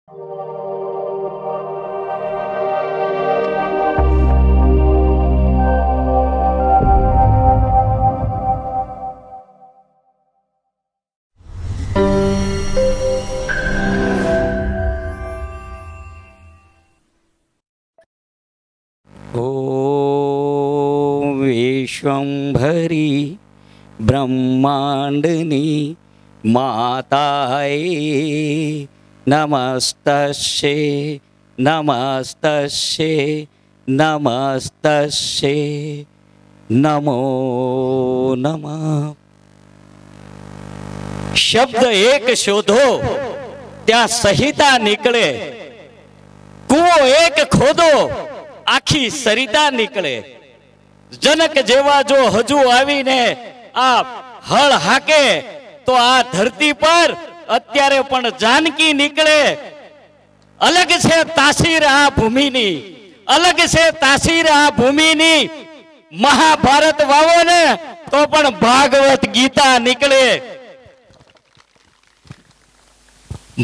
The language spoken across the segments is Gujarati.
વિશ્વંભરી બ્રહ્માંડની માતાએ નમસ્તસ્યે નમસ્તસ્યે નમસ્તસ્યે નમો નમઃ। શબ્દ એક શોધો ત્યાં સંહિતા નીકળે, કૂવો એક ખોદો આખી સરિતા નીકળે। જનક જેવા જો હજુ આવીને આ હળ હાકે તો આ ધરતી પર અત્યારે પણ જાનકી નીકળે। અલગ છે તાસીર આ ભૂમિની, અલગ છે તાસીર આ ભૂમિની। મહાભારત વાવો ને તો પણ ભાગવત ગીતા નીકળે।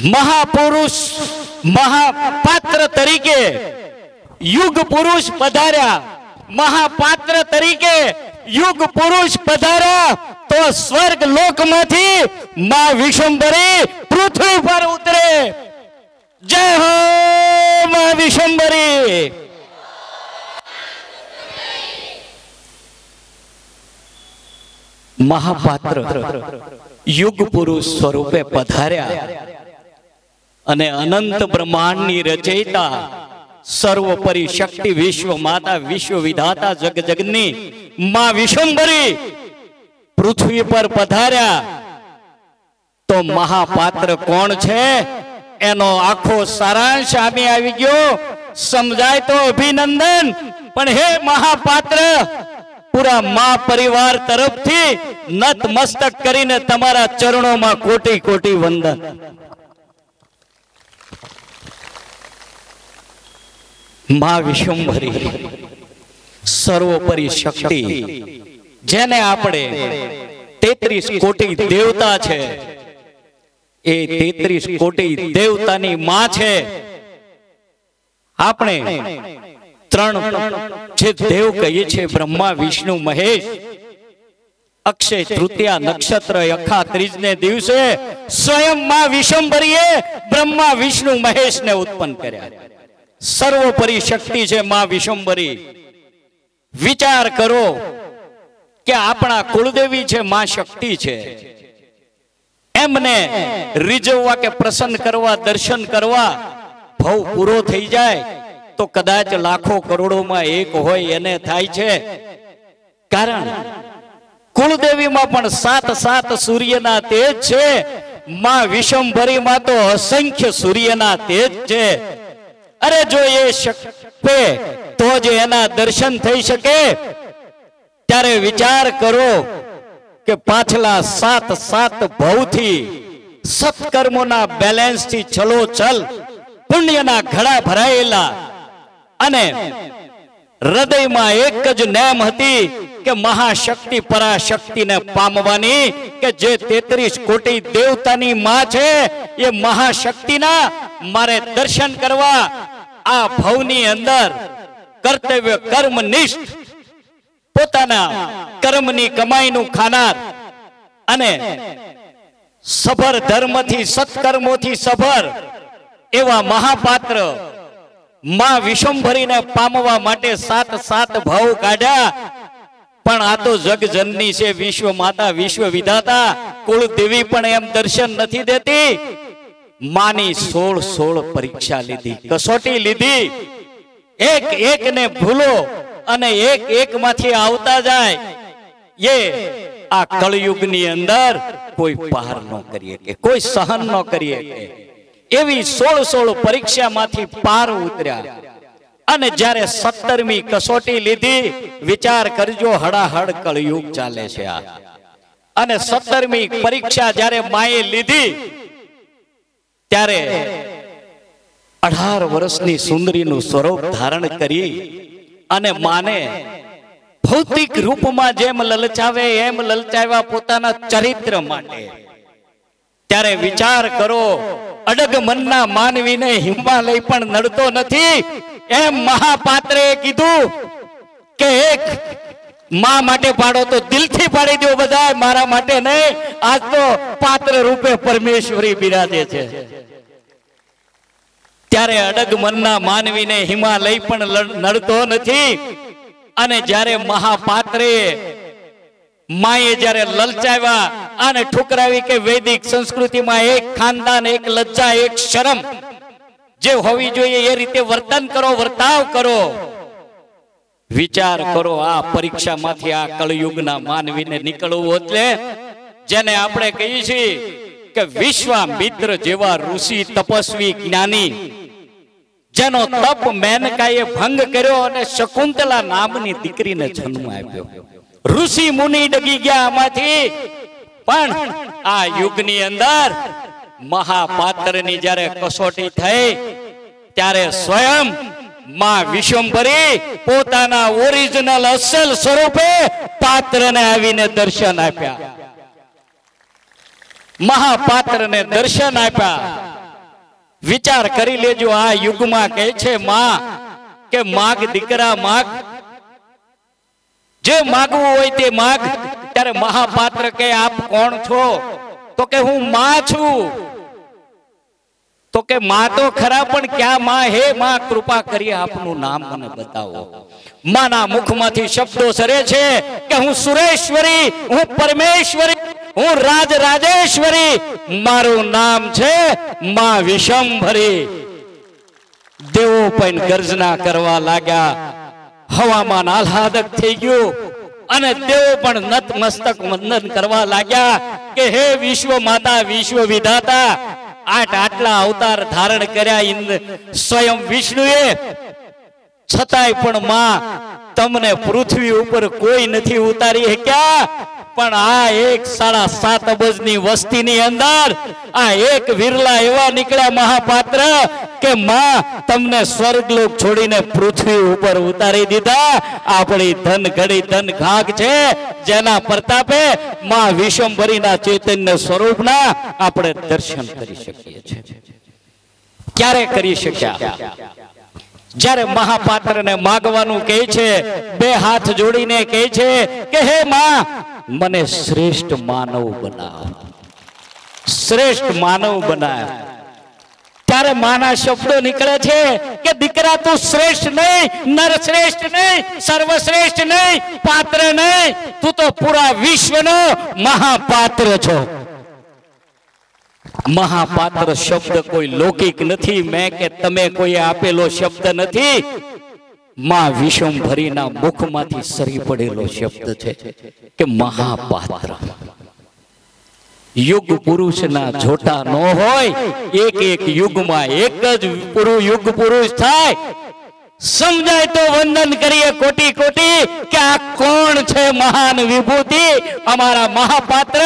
મહાપુરુષ મહાપાત્ર તરીકે યુગ પુરુષ પધાર્યા, મહાપાત્ર તરીકે યુગ પુરુષ પધાર્યા તો સ્વર્ગ લોકમાંથી માં વિશ્વંભરી પૃથ્વી પર ઉતરે। જય હો માં વિશ્વંભરી। મહાપાત્ર યુગ પુરુષ સ્વરૂપે પધાર્યા અને અનંત બ્રહ્માંડની રચયિતા સર્વોપરી શક્તિ વિશ્વ માતા વિશ્વ વિધાતા જગ જગની માં વિશ્વંભરી પૃથ્વી પર પધાર્યા તો મહાપાત્ર કોણ છે એનો આખો સારાંશ આમે આવી ગયો। સમજાય તો અભિનંદન, પણ હે મહાપાત્ર પૂરા મા પરિવાર તરફથી નતમસ્તક કરીને તમારા ચરણોમાં કોટી કોટી વંદન। માં વિશ્વંભરી સર્વોપરી શક્તિ, જેને આપણે 33 કોટી દેવતા છે, એ 33 કોટી દેવતાની માં છે। આપણે ત્રણ જે દેવ કહીએ છીએ બ્રહ્મા વિષ્ણુ મહેશ, અક્ષય તૃતીયા નક્ષત્ર અખા ત્રીજને દિવસે સ્વયં માં વિશ્વંભરીએ બ્રહ્મા વિષ્ણુ મહેશને ઉત્પન્ન કર્યા। સર્વોપરી શક્તિ છે માં વિશ્વંભરી। વિચાર કરો કે આપણા કુળદેવી છે માં શક્તિ છે, એમને રીઝવવા કે પ્રસન્ન કરવા, દર્શન કરવા ભવ પૂરો થઈ જાય તો કદાચ લાખો કરોડોમાં એક હોય એને થાય છે। કારણ કુળદેવીમાં પણ 7 સૂર્યના તેજ છે, માં વિશ્વંભરીમાં તો અસંખ્ય સૂર્યના તેજ છે। અરે જો એ શક્તિ તો જ એના દર્શન થઈ શકે। ત્યારે વિચાર કરો કે પાછલા 7 ભવથી સત્કર્મોના બેલેન્સથી છલોછલ પુણ્યના ઘડા ભરાયેલા અને હૃદયમાં એક જ નેમ હતી કે મહાશક્તિ પરાશક્તિને પામવાની, કે જે 33 કોટી દેવતાની માં છે એ મહાશક્તિના મારે દર્શન કરવા આ ભવની અંદર કર્તવ્ય કર્મનિષ્ઠ પોતાના કર્મની કમાઈનું ખાનાર અને સભર ધર્મથી સત્કર્મોથી સભર એવા મહાપાત્ર માં વિશ્વંભરીને પામવા માટે 7 ભવ કાઢ્યા। પણ આ તો જગજનની છે, વિશ્વ માતા વિશ્વ વિધાતા કુળદેવી પણ એમ દર્શન નથી દેતી। માની 16 પરીક્ષા લીધી, કસોટી લીધી। એક ને ભૂલો અને એક માંથી આવતા જાય, એ આ કળયુગની અંદર કોઈ પાર ન કરીએ કે કોઈ સહન ન કરીએ કે એવી 16 પરીક્ષામાંથી પાર ઉતર્યા। અને જ્યારે 17મી કસોટી લીધી, વિચાર કરજો હડાહડ કળયુગ ચાલે છે આ, અને 17મી પરીક્ષા જ્યારે માએ લીધી ત્યારે 18 વર્ષની સુંદરીનું સ્વરૂપ ધારણ કરી અને માને ભૌતિક રૂપમાં જેમ લલચાવે એમ લલચાવ્યા પોતાના ચરિત્ર માટે। ત્યારે વિચાર કરો અડગ મનના માનવીને હિમાલય પણ નડતો નથી, એમ મહાપાત્રે કીધું કે એક માં માટે પાડો તો દિલથી પાડી દો બધા, મારા માટે નહીં. આજ તો પાત્ર રૂપે પરમેશ્વરી બિરાજે છે. ત્યારે અડગ મનના માનવીને હિમાલય પણ નડતો નથી. અને જ્યારે મહાપાત્રે માએ જ્યારે લલચાવ્યા અને ઠુકરાવી કે વૈદિક સંસ્કૃતિમાં એક ખાનદાન, એક લજ્જા, એક શરમ જે હોવી જોઈએ એ રીતે વર્તન કરો, વર્તાવ કરો. વિચાર કરો, આ પરીક્ષામાંથી આ કળયુગના માનવીને નીકળવું એટલે જેને આપણે કહીએ છીએ કે વિશ્વામિત્ર જેવા ઋષિ, તપસ્વી, જ્ઞાની, જેનો તપ મેનકાએ ભંગ કર્યો અને શકુંતલા નામની દીકરીને જન્મ આપ્યો. ઋષિ મુનિ ડગી ગયા આમાંથી, પણ આ યુગની અંદર મહાપાત્રની જ્યારે કસોટી થઈ ત્યારે સ્વયં માં વિશ્વંભરી પોતાના ઓરિજિનલ અસલ સ્વરૂપે પાત્રને આવીને દર્શન આપ્યા. મહાપાત્રને દર્શન આપ્યા. વિચાર કરી લેજો, આ યુગમાં કહે છે માં કે માગ દીકરા માગ, જે માગવું હોય તે માગ. ત્યારે મહાપાત્ર કે આપ કોણ છો? તો કે હું માં છું. તો કે માં તો ખરા, પણ ક્યાં માં? હે માં, કૃપા કરી આપનું નામ મને બતાવો. માના મુખમાંથી શબ્દો સરે છે કે હું સુરેશ્વરી, હું પરમેશ્વરી, હું રાજરાજેશ્વરી, મારું નામ છે માં વિશ્વંભરી. દેવો પણ ગર્જના કરવા લાગ્યા. હવામાન આહલાદક થઈ ગયું અને દેવો પણ નતમસ્તક વંદન કરવા લાગ્યા કે હે વિશ્વ માતા, વિશ્વ વિધાતા, આટલા અવતાર ધારણ કર્યા સ્વયં વિષ્ણુએ, છતાંય પણ માં તમને પૃથ્વી ઉપર કોઈ નથી ઉતારી શક્યા. પણ આ 7.5 અબજની વસ્તીની અંદર આ એક વિરલા એવા નીકળ્યા મહાપાત્ર કે માં તમને સ્વર્ગલોક છોડીને પૃથ્વી ઉપર ઉતારી દીધા. આપણી ધન ઘડી ધન ઘાગ છે, જેના પ્રતાપે માં વિશ્વંભરીના ચૈતન્ય સ્વરૂપના આપણે દર્શન કરી શકીએ છીએ. ક્યારે કરી શક્યા? જ્યારે મહાપાત્રને માગવાનું કહે છે, બે હાથ જોડીને કહે છે કે હે માં, મને શ્રેષ્ઠ માનવ બનાવ, શ્રેષ્ઠ માનવ બનાવ. ત્યારે માના શબ્દો નીકળે છે કે દીકરા તું શ્રેષ્ઠ નહીં, નર શ્રેષ્ઠ નહીં, સર્વશ્રેષ્ઠ નહીં, પાત્ર નહીં, તું તો પૂરા વિશ્વનો મહાપાત્ર છો. મહાપાત્ર શબ્દ કોઈ લૌકિક નથી, મેં કે તમે કોઈ આપેલો શબ્દ નથી, માં વિશ્વંભરીના મુખમાંથી સરી પડેલો શબ્દ છે કે મહાપાત્ર. યુગ પુરુષના જોટા ન હોય, એક યુગમાં એક જ યુગ પુરુષ થાય. સમજાય તો વંદન કરીએ કોટી કોટી કે આ કોણ છે મહાન વિભૂતિ? અમારા મહાપાત્ર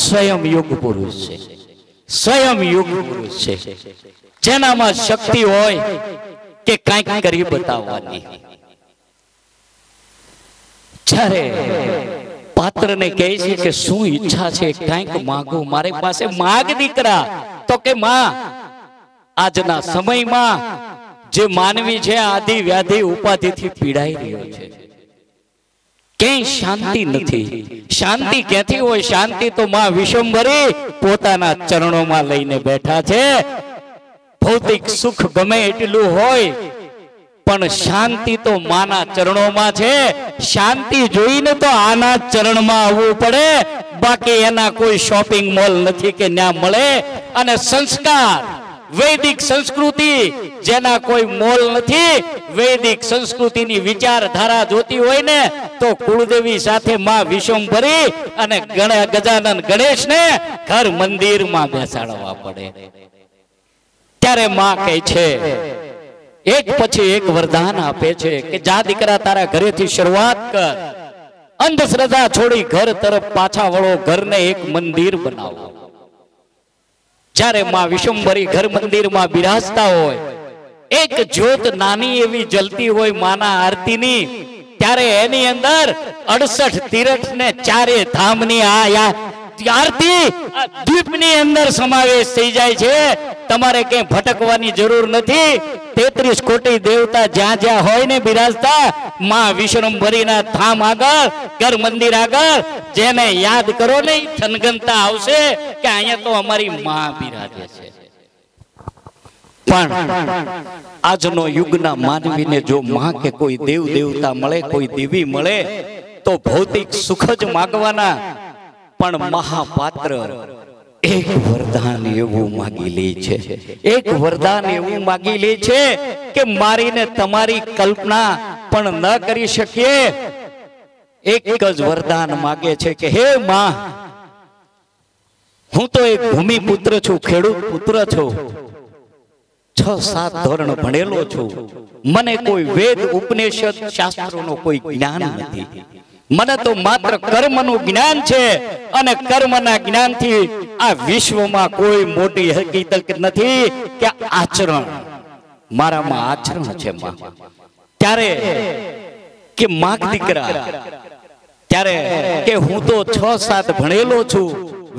સ્વયં યુગ પુરુષ છે, સ્વયં યુગ પુરુષ છે, જેનામાં શક્તિ હોય કે કંઈક કરી બતાવવાની. જ્યારે પાત્રને કહે છે કે શું ઈચ્છા છે, કંઈક માંગુ, મારી પાસે માગ દીકરા. તો કે માં, આજના સમયમાં જે માનવી છે આદિ વ્યાધિ ઉપાધિથી પીડાઈ રહ્યો છે, ક્યાંય શાંતિ નથી. શાંતિ ક્યાંથી હોય? શાંતિ તો માં વિશ્વંભરી પોતાના ચરણોમાં લઈને બેઠા છે. ભૌતિક સુખ ગમે એટલું હોય, પણ શાંતિ તો માના ચરણોમાં છે. શાંતિ જોઈને તો આના ચરણમાં આવવું પડે, બાકી એના કોઈ શોપિંગ મોલ નથી કે ત્યાં મળે. અને સંસ્કાર, વૈદિક સંસ્કૃતિ, જેના કોઈ મોલ નથી. વૈદિક સંસ્કૃતિની વિચારધારા જોતી હોય ને તો કુળદેવી સાથે માં વિશ્વંભરી અને ગજાનન ગણેશને ઘર મંદિરમાં બેસાડવા પડે. ત્યારે માં કહે છે, એક પછી એક વરદાન આપે છે કે જા દીકરા, તારા ઘરેથી શરૂઆત કર, અંધશ્રદ્ધા છોડી ઘર તરફ પાછા વળો, ઘરને એક મંદિર બનાવો. જ્યારે માં વિશ્વંભરી ઘર મંદિરમાં બિરાજતા હોય, એક જ્યોત નાની એવી જલતી હોય માના આરતીની, ત્યારે એની અંદર 68 તીર્થ ને 4 ધામની આ આરતી દીપની અંદર સમાવેશ થઈ જાય છે. તમારે ક્યાંય ભટકવાની જરૂર નથી. 33 કોટી દેવતા જ્યાં જ્યાં હોય ને બિરાજતા માં વિશ્વંભરીના ધામ આગળ, ઘર મંદિર આગળ જેને યાદ કરો ને થનગનતા આવશે કે અહીંયા તો અમારી માં બિરાજે છે. પણ આજનો યુગના માનવીને જો માં કે કોઈ દેવ દેવતા મળે, કોઈ દેવી મળે તો ભૌતિક સુખ જ માગવાના. પણ મહાપાત્ર એક વરદાન એવું માગી લે છે, એક વરદાન એવું માગી લે છે કે મારીને તમારી કલ્પના પણ ન કરી શકીએ. એક જ વરદાન માગે છે કે હે માં, હું તો એક ભૂમિપુત્ર છું, ખેડૂત પુત્ર છું, 6-7 ધોરણ ભણેલો છું, મને કોઈ વેદ ઉપનિષદ શાસ્ત્રોનો કોઈ જ્ઞાન નથી. મને તો માત્ર કર્મનું જ્ઞાન છે અને કર્મના જ્ઞાનથી આ વિશ્વમાં કોઈ મોટી હકીકત નથી કે આચરણ. મારામાં આચરણ છે માં. ત્યારે કે માગ દીકરા, ત્યારે કે હું તો 6-7 ભણેલો છું,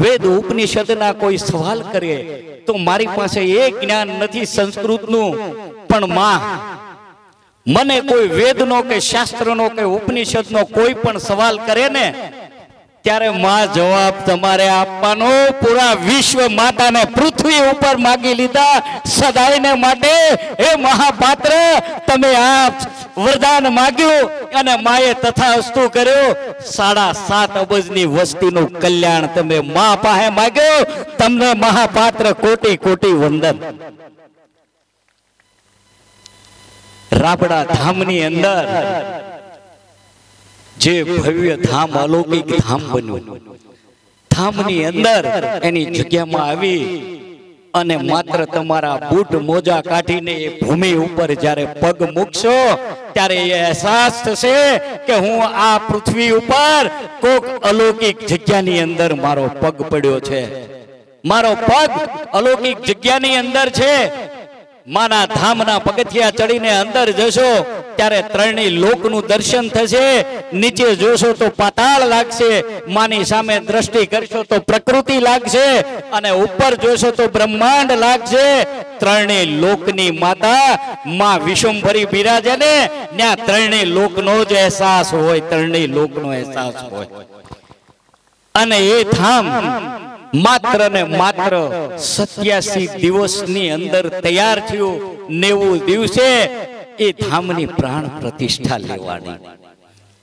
વેદ ઉપનિષદના કોઈ સવાલ કરે તો મારી પાસે એ જ્ઞાન નથી સંસ્કૃતનું. પણ માં, મને કોઈ વેદનો કે શાસ્ત્રનો કે ઉપનિષદનો કોઈ પણ સવાલ કરે ને ત્યારે માં જવાબ તમારે આપવાનો. પૂરા વિશ્વ માતાને પૃથ્વી ઉપર માગી લીધા સદાયને માટે. હે મહાપાત્ર, તમે આ વરદાન માગ્યું અને માએ તથાસ્તુ કર્યો. 7.5 અબજની વસ્તીનું કલ્યાણ તમે માં પાસે માગ્યો. તમને મહાપાત્ર કોટી કોટી વંદન. રાબડા ધામની અંદર જે ભવ્ય ધામ, અલૌકિક ધામ બન્યું, ધામની અંદર એની જગ્યામાં આવી અને માત્ર તમારા બૂટ મોજા કાઢીને એ ભૂમિ ઉપર જ્યારે પગ મૂકશો ત્યારે એ અહેસાસ થશે કે હું આ પૃથ્વી ઉપર કોક અલૌકિક જગ્યાની અંદર મારો પગ પડ્યો છે, મારો પગ અલૌકિક જગ્યાની અંદર છે. માના ધામના પગથિયા ચડીને અંદર જશો ત્યારે ત્રણેય લોકનું દર્શન થશે. નીચે જોશો તો પાતાળ લાગશે, માની સામે દ્રષ્ટિ કરશો તો પ્રકૃતિ લાગશે અને ઉપર જોશો તો બ્રહ્માંડ લાગશે. ત્રણેય લોકની માતા માં વિશ્વંભરી બિરાજે ને ત્યાં ત્રણેય લોકનો જ અહેસાસ હોય, ત્રણેય લોકનો અહેસાસ હોય. અને એ ધામ માત્ર ને માત્ર 87 દિવસની અંદર તૈયાર થયું. 90 દિવસે એ ધામની પ્રાણ પ્રતિષ્ઠા લેવાની.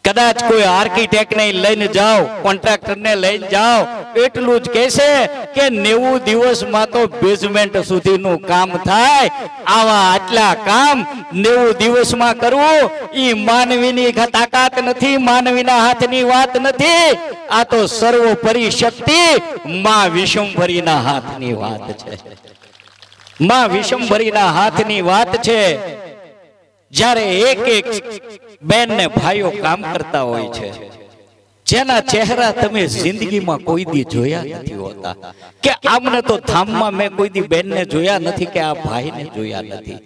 કદાચ કોઈ આર્કિટેક્ટને લઈને જાઓ, કોન્ટ્રાક્ટરને લઈને જાઓ, એટલું જ કહેશે કે 90 દિવસમાં તો બેઝમેન્ટ સુધીનું કામ થાય. આવા આટલા કામ 90 દિવસમાં કરવું એ માનવીની તાકાત નથી, માનવીના હાથની વાત નથી. આ તો સર્વોપરી શક્તિ માં વિશ્વંભરીના હાથની વાત છે. માં વિશ્વંભરીના હાથની વાત છે. જ્યારે એક એક બેન ને ભાઈઓ કામ કરતા હોય છે, જેના ચહેરા તમે જિંદગીમાં કોઈ દી જોયા નથી હોતા, કે આમને તો ધામમાં મેં કોઈ દી બેનને જોયા નથી, કે આ ભાઈને જોયા નથી.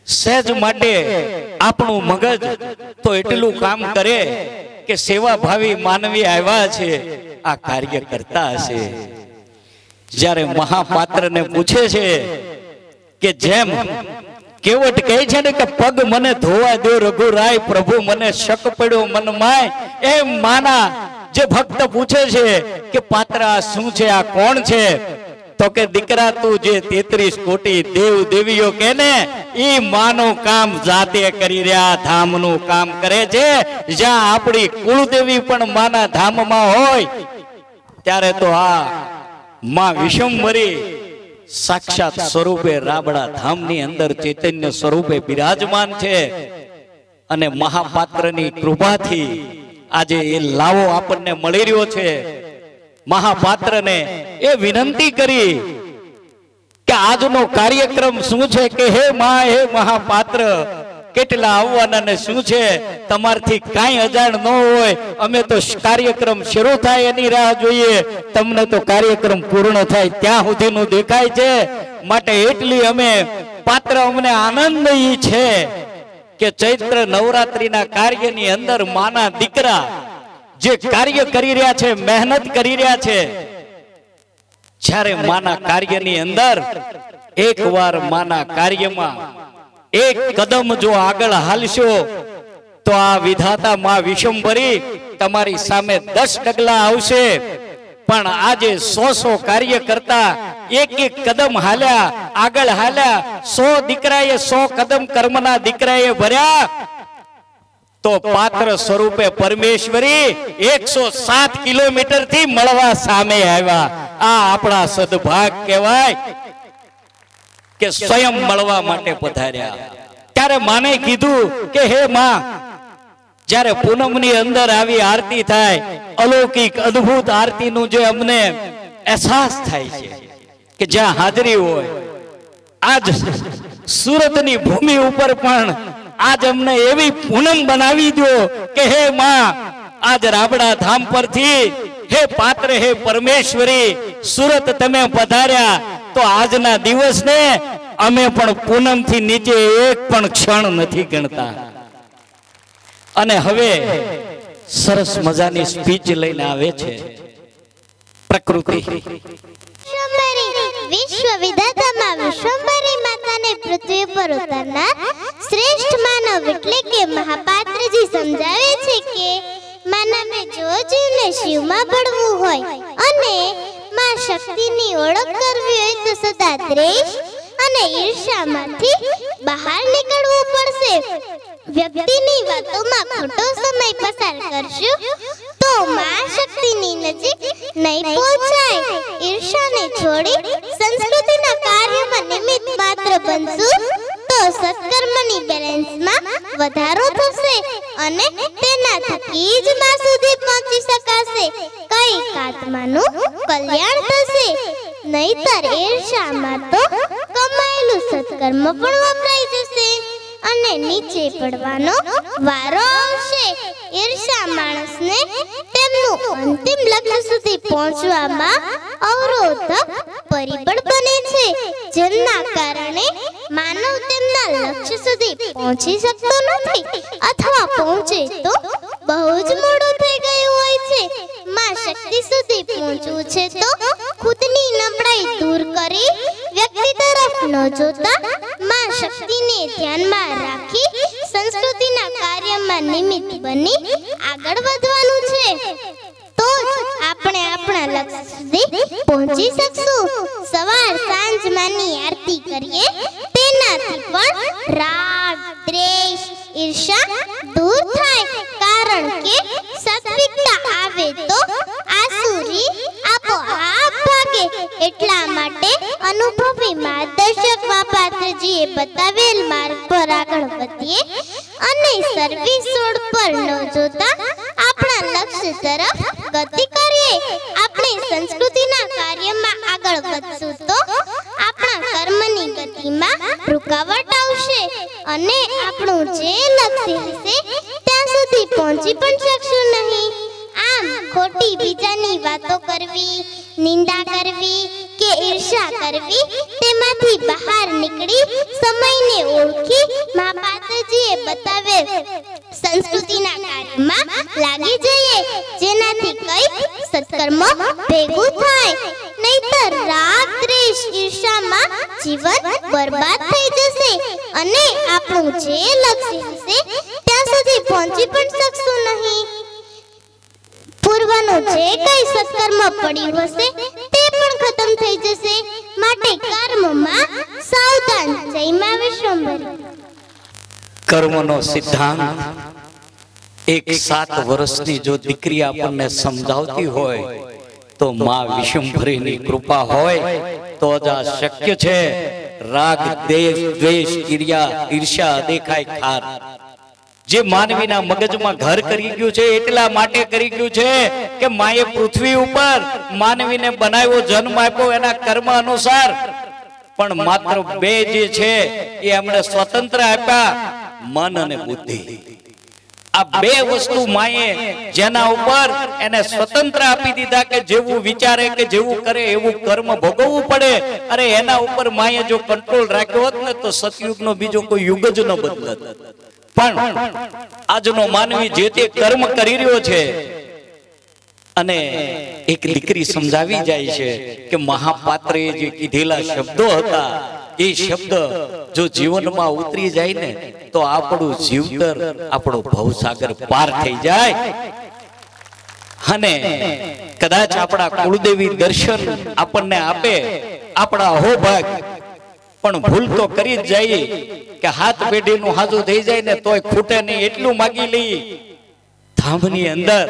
સહેજ માટે આપણું મગજ તો એટલું કામ કરે કે સેવાભાવી માનવી આવ્યા છે, આ કાર્ય કરતા હશે. જ્યારે મહાપાત્રને પૂછે છે કે જેમ કેવટ કહે છે ને કે પગ મને ધોવા દો રઘુરાય, પ્રભુ મને શક પડ્યો મનમાય, એમ માના જે ભક્ત પૂછે છે કે પાત્ર આ શું છે, આ કોણ છે? તો કે દીકરા તું જે 33 કોટી દેવ દેવીઓ કે ને ઈ માનું કામ જાતે કરી રહ્યા, ધામનું કામ કરે છે. જ્યાં આપણી કુળદેવી પણ માના ધામમાં હોય ત્યારે તો આ માં વિશ્વંભરી સાક્ષાત સ્વરૂપે રાબડા ધામની અંદર ચૈતન્ય સ્વરૂપે બિરાજમાન છે. અને મહાપાત્રની કૃપાથી આજે એ લાવો આપણને મળી રહ્યો છે. મહાપાત્રને એ વિનંતી કરી કે આજનો કાર્યક્રમ શું છે, કે હે મા, હે મહાપાત્ર, કેટલા આવવાના ને શું છે, તમારથી કાંઈ અજાણ ન હોય. અમે તો કાર્યક્રમ શરૂ થાય એની રાહ જોઈએ, તમને તો કાર્યક્રમ પૂર્ણ થાય ત્યાં સુધીનું દેખાય છે. માટે એટલી અમે પાત્ર અમને આનંદ ઈ છે કે ચૈત્ર નવરાત્રીના કાર્યની અંદર માના દીકરા જે કાર્ય કરી રહ્યા છે, મહેનત કરી રહ્યા છે, જ્યારે માના કાર્યની અંદર એકવાર માના કાર્યમાં એક કદમ જો આગળ હાલશો તો આ વિધાતા માં વિશ્વંભરી તમારી સામે 10 ડગલા આવશે, પણ આજે 100 કાર્ય કરતા એક કદમ હાલ્યા, આગળ હાલ્યા, 100 દીકરાએ 100 કદમ કર્મના દીકરાએ ભર્યા, તો પાત્ર સ્વરૂપે પરમેશ્વરી 107 કિલોમીટર થી મળવા સામે આવ્યા. આ આપણા સદભાગ કહેવાય કે સ્વયં મળવા માટે પધાર્યા. ત્યારે માને કીધું કે હે માં, જ્યારે પૂનમની અંદર આવી આરતી થાય, અલૌકિક અદ્ભુત આરતીનું જે અમને અહેસાસ થાય છે કે જ્યાં હાજરી હોય, આજ સુરતની ભૂમિ ઉપર પણ આજ અમને એવી પૂનમ બનાવી દો કે હે માં, આજ રાબડા ધામ પરથી હે પાત્ર હે પરમેશ્વરી સુરત તમે પધાર્યા, તો આજના દિવસને અમે પણ પૂનમ થી નીચે એક પણ ક્ષણ નથી ગણતા. અને હવે સરસ મજાની સ્પીચ લઈને આવે છે પ્રકૃતિ. વિશ્વ વિધાતામાં વિશ્વંભરી માતાને પૃથ્વી પર ઉતારનાર શ્રેષ્ઠ માનવ એટલે કે મહાપાત્રજી સમજાવે છે કે માનવે જો જીવને શિવમાં ભળવું હોય અને માં શક્તિની ઓળખ કરવી હોય તો સદા દ્વેષ અને ઈર્ષ્યામાંથી બહાર નીકળવું પડશે. વ્યક્તિની વાતોમાં ખોટો સમય પસાર કરશું તો માં શક્તિની નજીક નહીં પહોંચાય. ઈર્ષ્યાને છોડી સંસ્કૃતિના કાર્યમાં નિમિત્ત માત્ર બનશું તો સત્કર્મની બેલેન્સમાં વધારો થશે અને તેના થકી જ માં સુધી પહોંચી શકાશે. કઈ આત્માનું કલ્યાણ થશે. નહીતર ઈર્ષ્યામાં તો કમાયેલું સત્કર્મ પણ વપરાઈ જશે અને નીચે પડવાનો વારો આવશે. ઈર્ષ્યા માણસને તેમનું અંતિમ લક્ષ્ય સુધી પહોંચવામાં અવરોધક પરિબળ બને છે, જેના કારણે માનવ તેમના લક્ષ્ય સુધી પહોંચી શકતો નથી અથવા પહોંચે તો બહુ જ મોડું થઈ ગયું હોય છે. માં શક્તિ સુધી પહોંચવું છે તો ખુદની નબળાઈ દૂર કરી વ્યક્તિ તરફ ન જોતા માં શક્તિને ધ્યાનમાં રાખી સંસ્કૃતિના કાર્યમાં નિમિત્ત બની આગળ વધવાનું છે. તો જ આપણે આપણા લક્ષ્ય સુધી પહોંચી શકશું. સવાર સાંજ માની આરતી કરીએ, તેનાથી પણ રાગ, દ્વેષ, ઈર્ષ્યા દૂર થાય. કારણ કે સાત્વિકતા આવે તો આસુરી આપોઆપ ભાગે. એટલા માટે અનુભવી માર્ગદર્શક માપાત્રજીએ બતાવેલ માર્ગ પર આગળ વધીએ અને સર્વિસ રોડ પર ન જોતા આપણા લક્ષ્ય તરફ ગતિ કરીએ. આપણે સંસ્કૃતિના કાર્યમાં આગળ વધશું તો આપણા કર્મની ગતિમાં રૂકાવટ આવશે અને આપણું જે લક્ષ્ય હશે ત્યાં સુધી પહોંચી પણ શકશું નહીં. આમ ખોટી બીજાની વાતો કરવી, નિંદા કરવી કે ઈર્ષ્યા કરવી, તેમાંથી બહાર નીકળી સમયને ઓળખી મહાપાત્રજીએ બતાવેલ સંસ્કૃતિના કાર્યમાં લાગી જઈએ, જેનાથી કઈ સત્કર્મ ભેગું થાય. નહીતર રાગ, દ્વેષ, ઈર્ષ્યામાં જીવન બરબાદ થઈ જશે અને આપણું જે લક્ષ્ય હશે ત્યાં સુધી પહોંચી પણ શકશું નહીં. પૂર્વનું જે કઈ સત્કર્મ પડ્યું હશે તે પણ ખતમ થઈ જશે. માટે કર્મમાં સાવધાન. જય માં વિશ્વંભરી. કર્મનો સિદ્ધાંત એક 7 વર્ષની જો દીકરી આપણને સમજાવતી હોય તો માં વિશ્વંભરીની કૃપા હોય તો જ આ શક્ય છે. રાગ, દ્વેષ, ઈર્ષ્યા, દેખાય ખાર જે માનવીના મગજમાં ઘર કરી ગયું છે, એટલા માટે કરી ગયું છે કે માએ પૃથ્વી ઉપર માનવીને બનાવ્યો, જન્મ આપ્યો એના કર્મ અનુસાર. પણ માત્ર 2 જે છે એ એમણે સ્વતંત્ર આપ્યા, મન અને બુદ્ધિ. આ 2 વસ્તુ માએ જેના ઉપર એને સ્વતંત્ર આપી દીધા કે જેવું વિચારે કે જેવું કરે એવું કર્મ ભોગવવું પડે. અરે એના ઉપર માએ જો કંટ્રોલ રાખ્યો હોત ને તો સતયુગનો બીજો કોઈ યુગ જ ન બદલત. પણ આજનો માનવી જે તે કર્મ કરી રહ્યો છે અને એક દીકરી સમજાવી જાય છે કે મહાપાત્રએ જે કીધેલા શબ્દો હતા એ શબ્દ જો જીવનમાં ઉતરી જાય ને તો આપણું જીવતર આપણો ભવસાગર પાર થઈ જાય. અને કદાચ આપણા કુળદેવી દર્શન આપણને આપે, આપણા અહોભાગ, પણ ભૂલ તો કરી જ જાય કે હાથ પેઢીનું હાજુ થઈ જાય ને તોય ખૂટે નહીં એટલું માગી લઈએ. ધામની અંદર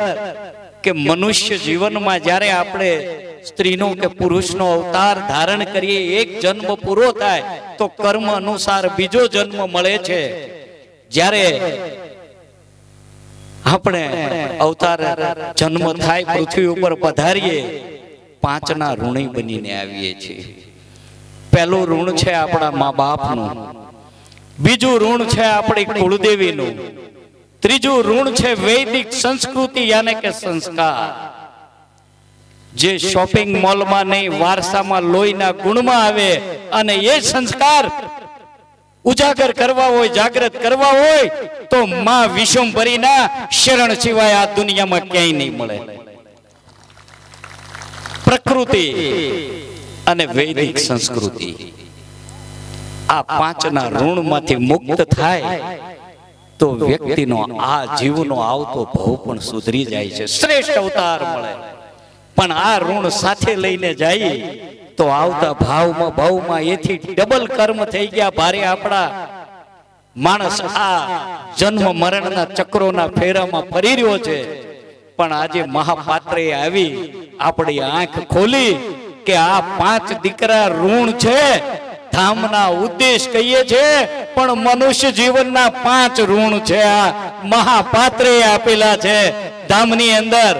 કે મનુષ્ય જીવનમાં જ્યારે આપણે સ્ત્રીનો કે પુરુષનો અવતાર ધારણ કરીએ, એક જન્મ પૂરો થાય તો કર્મ અનુસાર બીજો જન્મ મળે છે. જ્યારે આપણે અવતાર જન્મ થાય, પૃથ્વી ઉપર પધારીએ, 5ના ઋણી બનીને આવીએ છીએ. પહેલું ઋણ છે આપણા મા બાપનું, બીજું ઋણ છે આપણી કુળદેવીનું, ત્રીજું ઋણ છે વૈદિક સંસ્કૃતિ યાને કે સંસ્કાર. જે શોપિંગ મોલમાં નહીં, વારસામાં લોહીના ગુણમાં આવે. અને એ સંસ્કાર ઉજાગર કરવા હોય, જાગૃત કરવા હોય તો માં વિશ્વંભરીના શરણ સિવાય આ દુનિયામાં ક્યાંય નહીં મળે. પ્રકૃતિ અને વૈદિક સંસ્કૃતિ, આ 5ના ઋણમાંથી મુક્ત થાય તો વ્યક્તિનો આ જીવનો આવતો ભવ પણ સુધરી જાય છે, શ્રેષ્ઠ અવતાર મળે. પણ આ ઋણ સાથે લઈને જાય તો આવતા ભાવમાં એથી ડબલ કર્મ થઈ ગયા ભારે. આપણા માણસ આ જન્મ મરણના ચક્રોના ફેરામાં ફરી રહ્યો છે. પણ આજે મહાપાત્રે આવી આપણી આંખ ખોલી કે આ 5 દીકરા ઋણ છે, ધામના ઉદ્દેશ કહીએ છે, પણ મનુષ્ય જીવનના 5 ઋણ છે. આ મહાપાત્રે આપેલા છે ધામની અંદર.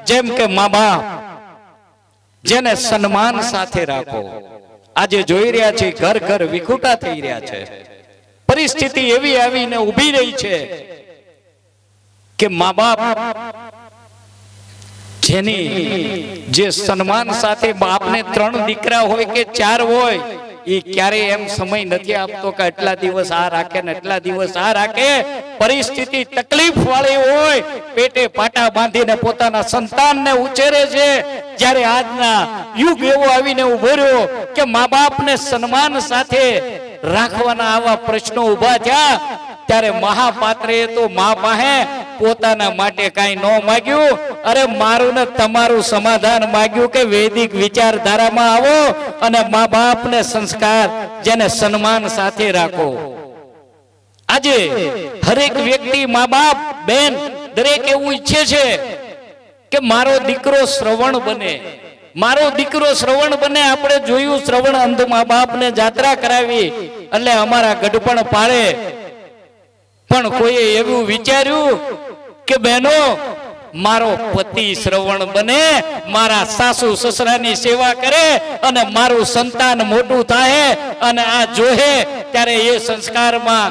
જેમ કે મા બાપ, જેને સન્માન સાથે રાખો. આજે જોઈ રહ્યા છે ઘર ઘર વિખૂટા થઈ રહ્યા છે. પરિસ્થિતિ એવી આવીને ઊભી રહી છે કે મા બાપ જેની જે સન્માન સાથે બાપને 3 દીકરા હોય કે 4 હોય, એ ક્યારે એમ સમય નથી આપતો કે એટલા દિવસ આ રાખે ને એટલા દિવસ આ રાખે. પરિસ્થિતિ તકલીફ વાળી હોય, પેટે પાટા બાંધીને પોતાના સંતાનને ઉછેરે છે. જ્યારે આજના યુગ એવો આવીને ઉભો રહ્યો કે મા બાપને સન્માન સાથે રાખવાના આવા પ્રશ્નો ઉભા થયા, ત્યારે મહાપાત્રે તો મા પાસે પોતાના માટે કાંઈ ન માગ્યું. અરે મારું ને તમારું સમાધાન માગ્યું કે વૈદિક વિચારધારામાં આવો અને મા બાપને સંસ્કાર, જેને સન્માન સાથે રાખો. આજે હરેક વ્યક્તિ, મા બાપ, બેન, દરેક એવું ઈચ્છે છે કે મારો દીકરો શ્રવણ બને, મારો દીકરો શ્રવણ બને. આપણે જોયું શ્રવણ અંધ મા બાપને જાત્રા કરાવી એટલે અમારા ગઢપણ પાડે. પણ કોઈએ એવું વિચાર્યું કે બહેનો, મારો પતિ શ્રવણ બને, મારા સાસુ સસરાની સેવા કરે અને મારું સંતાન મોટું થાય અને આ જોહે ત્યારે એ સંસ્કારમાં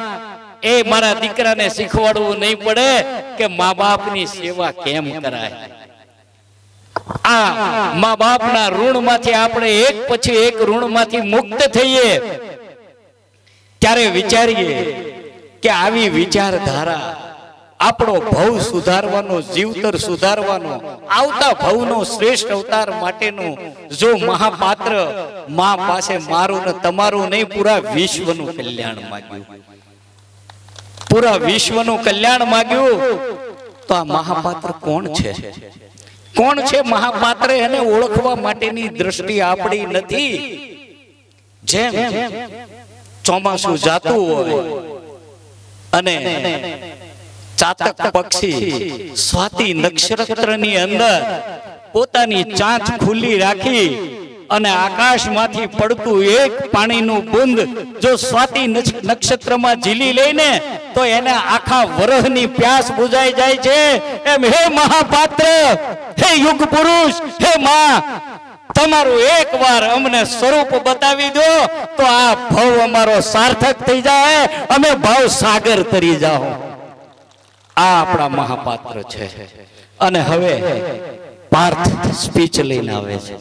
એ મારા દીકરાને શીખવાડવું નહીં પડે કે મા બાપની સેવા કેમ કરાય. આ મા બાપના ઋણમાંથી આપણે એક પછી એક ઋણમાંથી મુક્ત થઈએ ત્યારે વિચારીએ કે આવી વિચારધારા આપણો ભવ સુધારવાનો, જીવતર સુધારવાનો, આવતા ભવનો શ્રેષ્ઠ અવતાર માટેનું જો મહાપાત્ર મા પાસે મારું ને તમારું નહીં, પૂરા વિશ્વનું કલ્યાણ માંગ્યું, પૂરા વિશ્વનું કલ્યાણ માંગ્યું, તો આ મહાપાત્ર કોણ છે? કોણ છે મહાપાત્ર? એને ઓળખવા માટેની દ્રષ્ટિ આપણી નથી. જેમ ચોમાસું જાતું હોય અને ચાતક પક્ષી સ્વાતિ નક્ષત્રની અંદર પોતાની ચાંચ ખુલ્લી રાખી અને આકાશમાંથી પડતું એક પાણીનું બુંદ જો સ્વાતિ નક્ષત્રમાં ઝીલી લઈને તો એને આખા વરહની પ્યાસ બુઝાઈ જાય છે. એમ હે મહાપાત્ર, હે યુગ પુરુષ, હે માં, તમારું એકવાર અમને સ્વરૂપ બતાવી દો તો આ ભવ અમારો સાર્થક થઈ જાય, અમે ભાવ સાગર તરી જાઓ. આ આપણા મહાપાત્ર છે. અને હવે પાર્થ સ્પીચ લઈને આવે છે.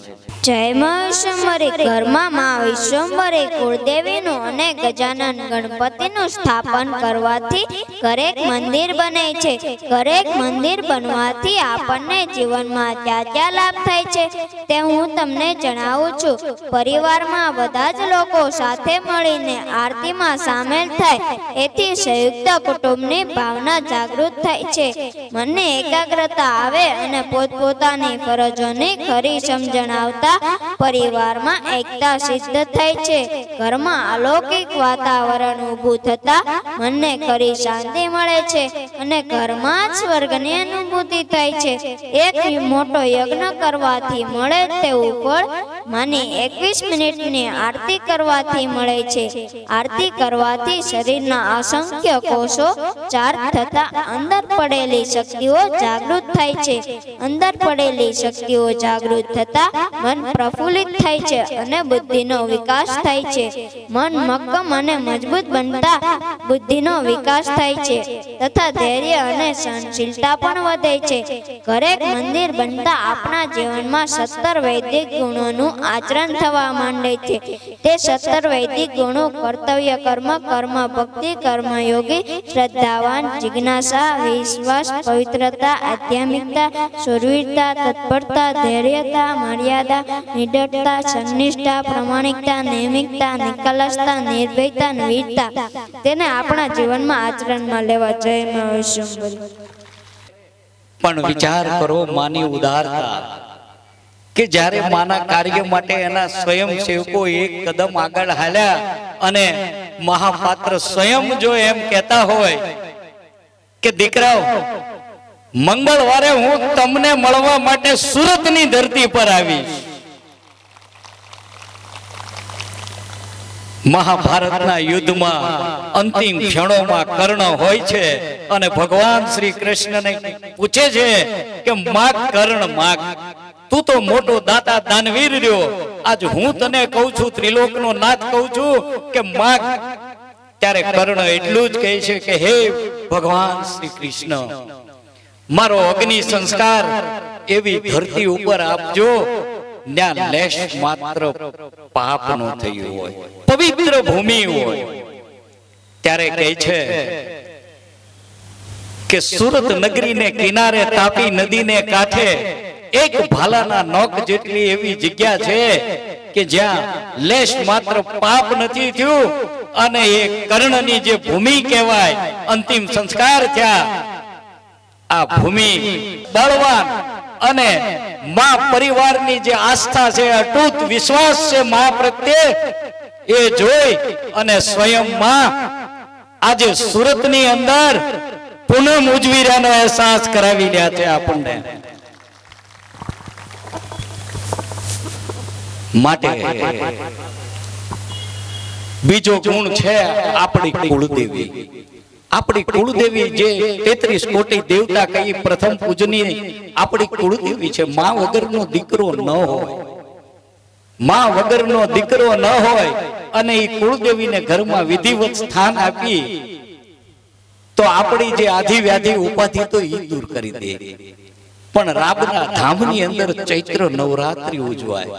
જય માં પરમેશ્વરી ઘરમાં માં વિશ્વંભરી કુળદેવીનું અને ગજાનન ગણપતિનું સ્થાપન કરવાથી ઘરે મંદિર બને છે. ઘરે મંદિર બનવાથી આપણને જીવનમાં ક્યાં લાભ થાય છે તે હું તમને જણાવું છું. પરિવારમાં બધા જ લોકો સાથે મળીને આરતીમાં સામેલ થાય એથી સંયુક્ત કુટુંબની ભાવના જાગૃત થાય છે. મનને એકાગ્રતા આવે અને પોતપોતાની ફરજોની ખરી સમજણ આવતા પરિવારમાં એકતા સિદ્ધ થાય છે. ઘરમાં અલૌકિક વાતાવરણ ઊભું થતા મનને ખરી શાંતિ મળે છે અને ઘરમાં જ સ્વર્ગની અનુભૂતિ થાય છે. એક મોટો યજ્ઞ કરવાથી મળે તેવું ફળ માની 21 મિનિટની આરતી કરવાથી મળે છે. આરતી કરવાથી શરીરના અસંખ્ય કોષો ચાર્જ થતા અંદર પડેલી શક્તિઓ જાગૃત થાય છે. અંદર પડેલી શક્તિઓ જાગૃત થતા મન પ્રફુલ્લિત થાય છે અને બુદ્ધિનો વિકાસ થાય છે. મન મક્કમ અને મજબૂત બનતા બુદ્ધિનો વિકાસ થાય છે તથા ધૈર્ય અને સહનશીલતા પણ વધે છે. ઘરે મંદિર બનતા આપણા જીવનમાં 17 વૈદિક ગુણોનું આચરણ થવા માંડે છે. તે 17 વૈદિક ગુણો કર્તવ્ય કર્મ, કર્મ ભક્તિ, કર્મ યોગી, શ્રદ્ધાવાન, જિજ્ઞાસા, વિશ્વાસ, પવિત્રતા, આધ્યાત્મિકતા, શૂરવીરતા, તત્પરતા, ધૈર્યતા, મર્યાદા, નિડરતા, સન્નિષ્ઠા, પ્રમાણિકતા, નૈમિકતા, નિકલસતા, નિર્ભયતા, વીરતા તેને આપણા જીવનમાં આચરણમાં લેવા. જય માં વિશ્વંભરી. પણ વિચાર કરો માની ઉદારતા કે જ્યારે માના કાર્ય માટે એના સ્વયંસેવકો એક કદમ આગળ હાલ્યા અને મહાપાત્ર સ્વયં જો એમ કહેતા હોય કે દીકરાઓ મંગળવારે હું તમને મળવા માટે સુરતની ધરતી પર આવીશ. મહાભારતના યુદ્ધમાં અંતિમ ક્ષણોમાં કર્ણ હોય છે અને ભગવાન શ્રી કૃષ્ણને પૂછે છે કે માગ કર્ણ માગ, તું તો મોટો દાતા દાનવીર રહ્યો, આજ હું તને કહું છું, ત્રિલોકનો નાથ કહું છું કે માગ. ત્યારે કર્ણ એટલું જ કહે છે કે હે ભગવાન શ્રી કૃષ્ણ, મારો અગ્નિ સંસ્કાર એવી ધરતી ઉપર આપજો ત્યાં લેશ માત્ર પાપ નો થયું હોય, પવિત્ર ભૂમિ હોય. ત્યારે કહે છે કે સુરત નગરીને કિનારે, તાપી નદીને કાંઠે એક ભાલાના નોક જેટલી એવી જગ્યા છે કે જ્યાં લેશ માત્ર પાપ નથી થયું અને એ કર્ણની જે ભૂમિ કહેવાય, અંતિમ સંસ્કાર થયા. આ ભૂમિ બળવાન અને મા પરિવારની જે આસ્થા છે, અટૂટ વિશ્વાસ છે મા પ્રત્યે, એ જોઈ અને સ્વયં માં આજે સુરતની અંદર પૂનમ ઉજવી રહ્યાનો અહેસાસ કરાવી રહ્યા છે આપણને. માટે બીજો ગુણ છે આપણી કુળદેવી. આપણી કુળદેવી જે 33 કોટી દેવતા કઈ પ્રથમ પૂજની આપણી કુળદેવી છે. માં વગરનો દીકરો ન હોય, માં વગરનો દીકરો ન હોય અને એ કુળદેવીને ઘરમાં વિધિવત સ્થાન આપી તો આપણી જે આધિ વ્યાધિ ઉપાધિ તો એ દૂર કરી દે. પણ રાબના ધામની અંદર ચૈત્ર નવરાત્રી ઉજવાય,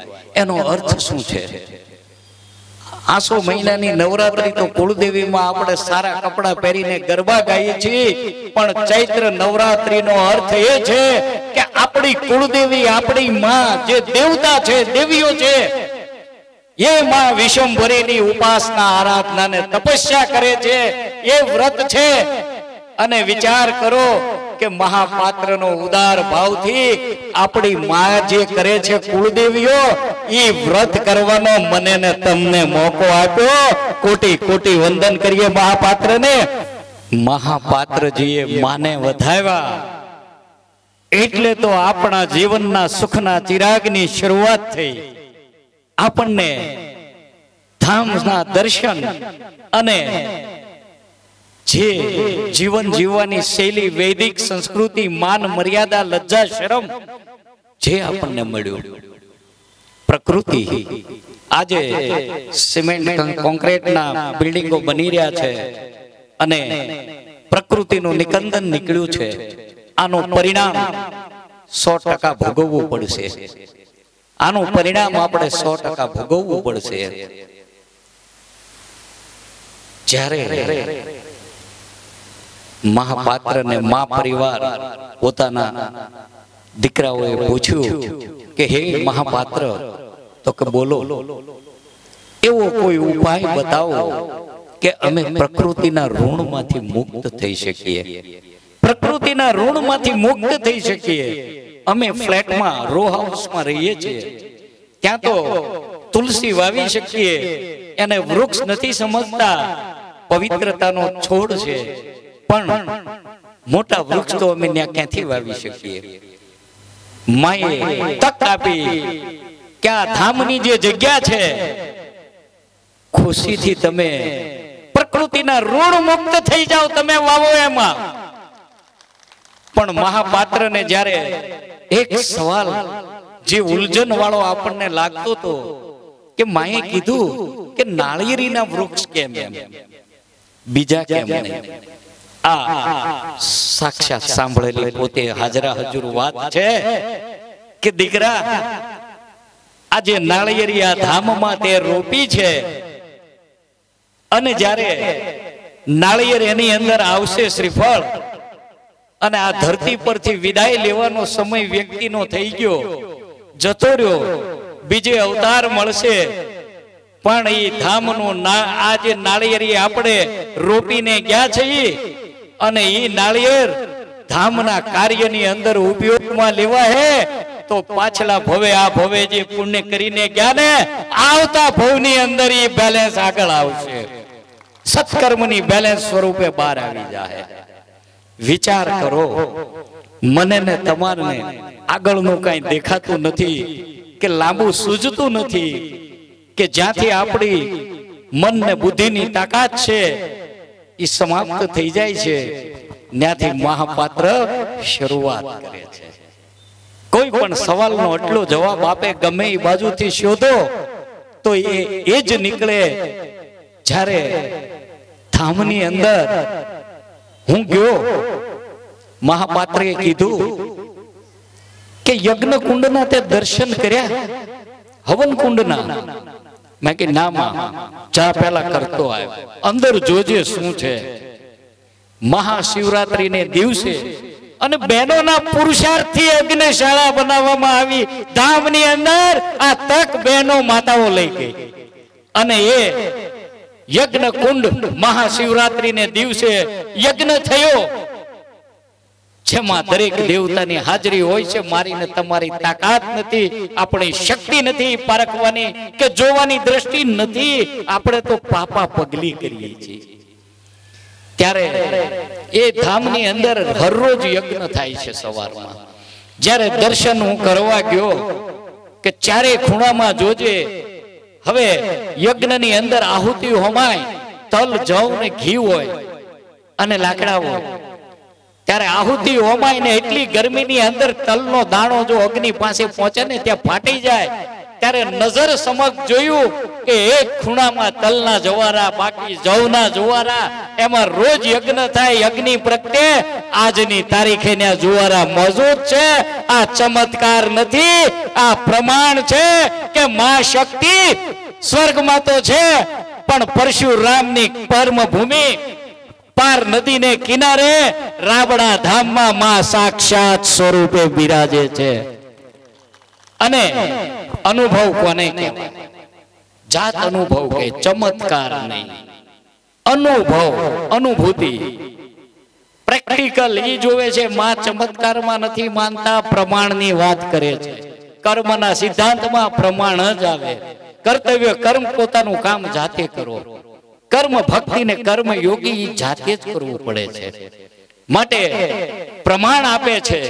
એનો અર્થ શું છે? આસો મહિનાની નવરાત્રી તો કુળદેવીમાં આપણે સારા કપડા પહેરીને ગરબા ગાઈએ છીએ, પણ ચૈત્ર નવરાત્રીનો અર્થ એ છે કે આપણી કુળદેવી, આપણી માં જે દેવતા છે, દેવીઓ છે, એ માં વિશ્વંભરીની ઉપાસના, આરાધનાને તપસ્યા કરે છે, એ વ્રત છે. અને વિચાર કરો કે મહાપાત્રનો ઉદાર ભાવથી આપણી માં જે કરે છે કુળદેવીઓ, એ વ્રત કરવાનો મને ને તમને મોકો આપ્યો. કોટી કોટી વંદન કરીએ મહાપાત્રને. મહાપાત્રજીએ માને વધાવ્યા એટલે તો આપણા જીવનના સુખના ચિરાગની શરૂઆત થઈ. આપણને ધામના દર્શન અને જે જીવન જીવવાની શૈલી, વૈદિક સંસ્કૃતિ, માન મર્યાદા, લજ્જા શરમ જે આપણને મળ્યું. પ્રકૃતિ આજે સિમેન્ટ કોન્ક્રીટના બિલ્ડિંગો બની રહ્યા છે અને પ્રકૃતિનું નિકંદન નીકળ્યું છે. આનું પરિણામ 100% ભોગવવું પડશે. આનું પરિણામ આપણે 100% ભોગવવું પડશે. જ્યારે મહાપાત્ર ને મા પરિવાર પોતાના દીકરાઓએ પૂછ્યું કે હે મહાપાત્ર, તો કે બોલો, એવો કોઈ ઉપાય બતાવો કે અમે પ્રકૃતિના ઋણમાંથી મુક્ત થઈ શકીએ. પ્રકૃતિના ઋણમાંથી મુક્ત થઈ શકીએ. અમે ફ્લેટમાં રો હાઉસમાં રહીએ છીએ, ત્યાં તો તુલસી વાવી શકીએ, એને વૃક્ષ નથી સમજતા, પવિત્રતાનો છોડ છે, પણ મોટા વૃક્ષ તો અમે ત્યાં ક્યાંથી વાવી શકીએ. માએ તક આપી કે આ ધામની જે જગ્યા છે, ખુશીથી તમે પ્રકૃતિના ઋણ મુક્ત થઈ જાઓ, તમે વાવો એમાં. પણ મહાપાત્રને જ્યારે એક સવાલ જે ઉલઝન વાળો આપણને લાગતો હતો કે માએ કીધું કે નાળિયેરીના વૃક્ષ કેમ, એમ બીજા કેમ નહીં. આ સાક્ષાત સાંભળેલી પોતે હાજરા હજુર વાત છે કે દીકરા, આજે નાળિયેરી આ ધામમાં તે રોપી છે, અને જ્યારે નાળિયેર એની અંદર આવશે શ્રીફળ, અને આ ધરતી પરથી વિદાય લેવાનો સમય વ્યક્તિનો થઈ ગયો, જતો રહ્યો, બીજે અવતાર મળશે, પણ એ ધામનું આ જે નાળિયેરી આપણે રોપીને ગયા છીએ, અને એ નાળિયેર ધામના કાર્યની અંદર ઉપયોગમાં લેવા હે, તો પાછલા ભવે આ ભવે જે પુણ્ય કરીને ગયા ને, આવતા ભવની અંદર એ બેલેન્સ આગળ આવશે, સત્કર્મની બેલેન્સ સ્વરૂપે બહાર આવી જાય. વિચાર કરો, મને ને તમારને આગળનું કઈ દેખાતું નથી, કે લાંબુ સૂઝતું નથી, કે જ્યાંથી આપણી મન ને બુદ્ધિની તાકાત છે એ સમાપ્ત થઈ જાય છે, ત્યાંથી મહાપાત્ર શરૂઆત કરે છે. કોઈ પણ સવાલનો આટલો જવાબ આપે, ગમે એ બાજુથી શોધો તો એ જ નીકળે. જ્યારે ધામની અંદર હું ગયો, મહાપાત્રે કીધું કે યજ્ઞ કુંડના તે દર્શન કર્યા, હવન કુંડના? મેં કે ના માં, જા પહેલા કરતો આવ્યો, અંદર જોજે શું છે. મહાશિવરાત્રીને દિવસે અને બહેનોના પુરુષાર્થથી યજ્ઞશાળા બનાવવામાં આવી ધામની અંદર. આ તક બહેનો માતાઓ લઈ ગઈ, અને એ યજ્ઞ કુંડ મહાશિવરાત્રીને દિવસે યજ્ઞ થયો, જેમાં દરેક દેવતાની હાજરી હોય છે. મારીને તમારી તાકાત નથી, આપણી શક્તિ નથી પારખવાની કે જોવાની દ્રષ્ટિ નથી, આપણે તો પાપા પગલી કરીએ છીએ. ત્યારે એ ધામની અંદર હરરોજ યજ્ઞ થાય છે સવારમાં. જ્યારે દર્શન હું કરવા ગયો કે ચારે ખૂણામાં જોજે, હવે યજ્ઞની અંદર આહુતિ હોમાય, તલ જવ ને ઘી હોય અને લાકડા હોય. ત્યારે આહુતિ હોમાય ને એટલી ગરમીની અંદર તલનો દાણો જો અગ્નિ પાસે પહોંચે ને ત્યાં ફાટી જાય. ત્યારે નજર સમક્ષ જોયું કે એક ખૂણામાં તલના જવારા, બાકી જવના જવારા, એમાં રોજ યજ્ઞ થાય, અગ્નિ પ્રગટે. આજની તારીખે ને જુવારા મોજૂદ છે. આ ચમત્કાર નથી, આ પ્રમાણ છે કે માં શક્તિ સ્વર્ગમાં તો છે, પણ પરશુરામની પરમ ભૂમિ પાર નદીને કિનારે રાબડા ધામમાં માં સાક્ષાત સ્વરૂપે બિરાજે છે. અને અનુભવ કોને કહેવાય? જાત અનુભવ કે ચમત્કાર નહીં, અનુભવ, અનુભૂતિ, પ્રેક્ટિકલ ઈ જોવે છે. માં ચમત્કારમાં નથી માનતા, પ્રમાણની વાત કરે છે. કર્મના સિદ્ધાંતમાં પ્રમાણ જ આવે. કર્તવ્ય કર્મ પોતાનું કામ જાતે કરો. કર્મ ભક્તિ ને કર્મ યોગી જાતે જ કરવું પડે છે. માટે પ્રમાણ આપે છે.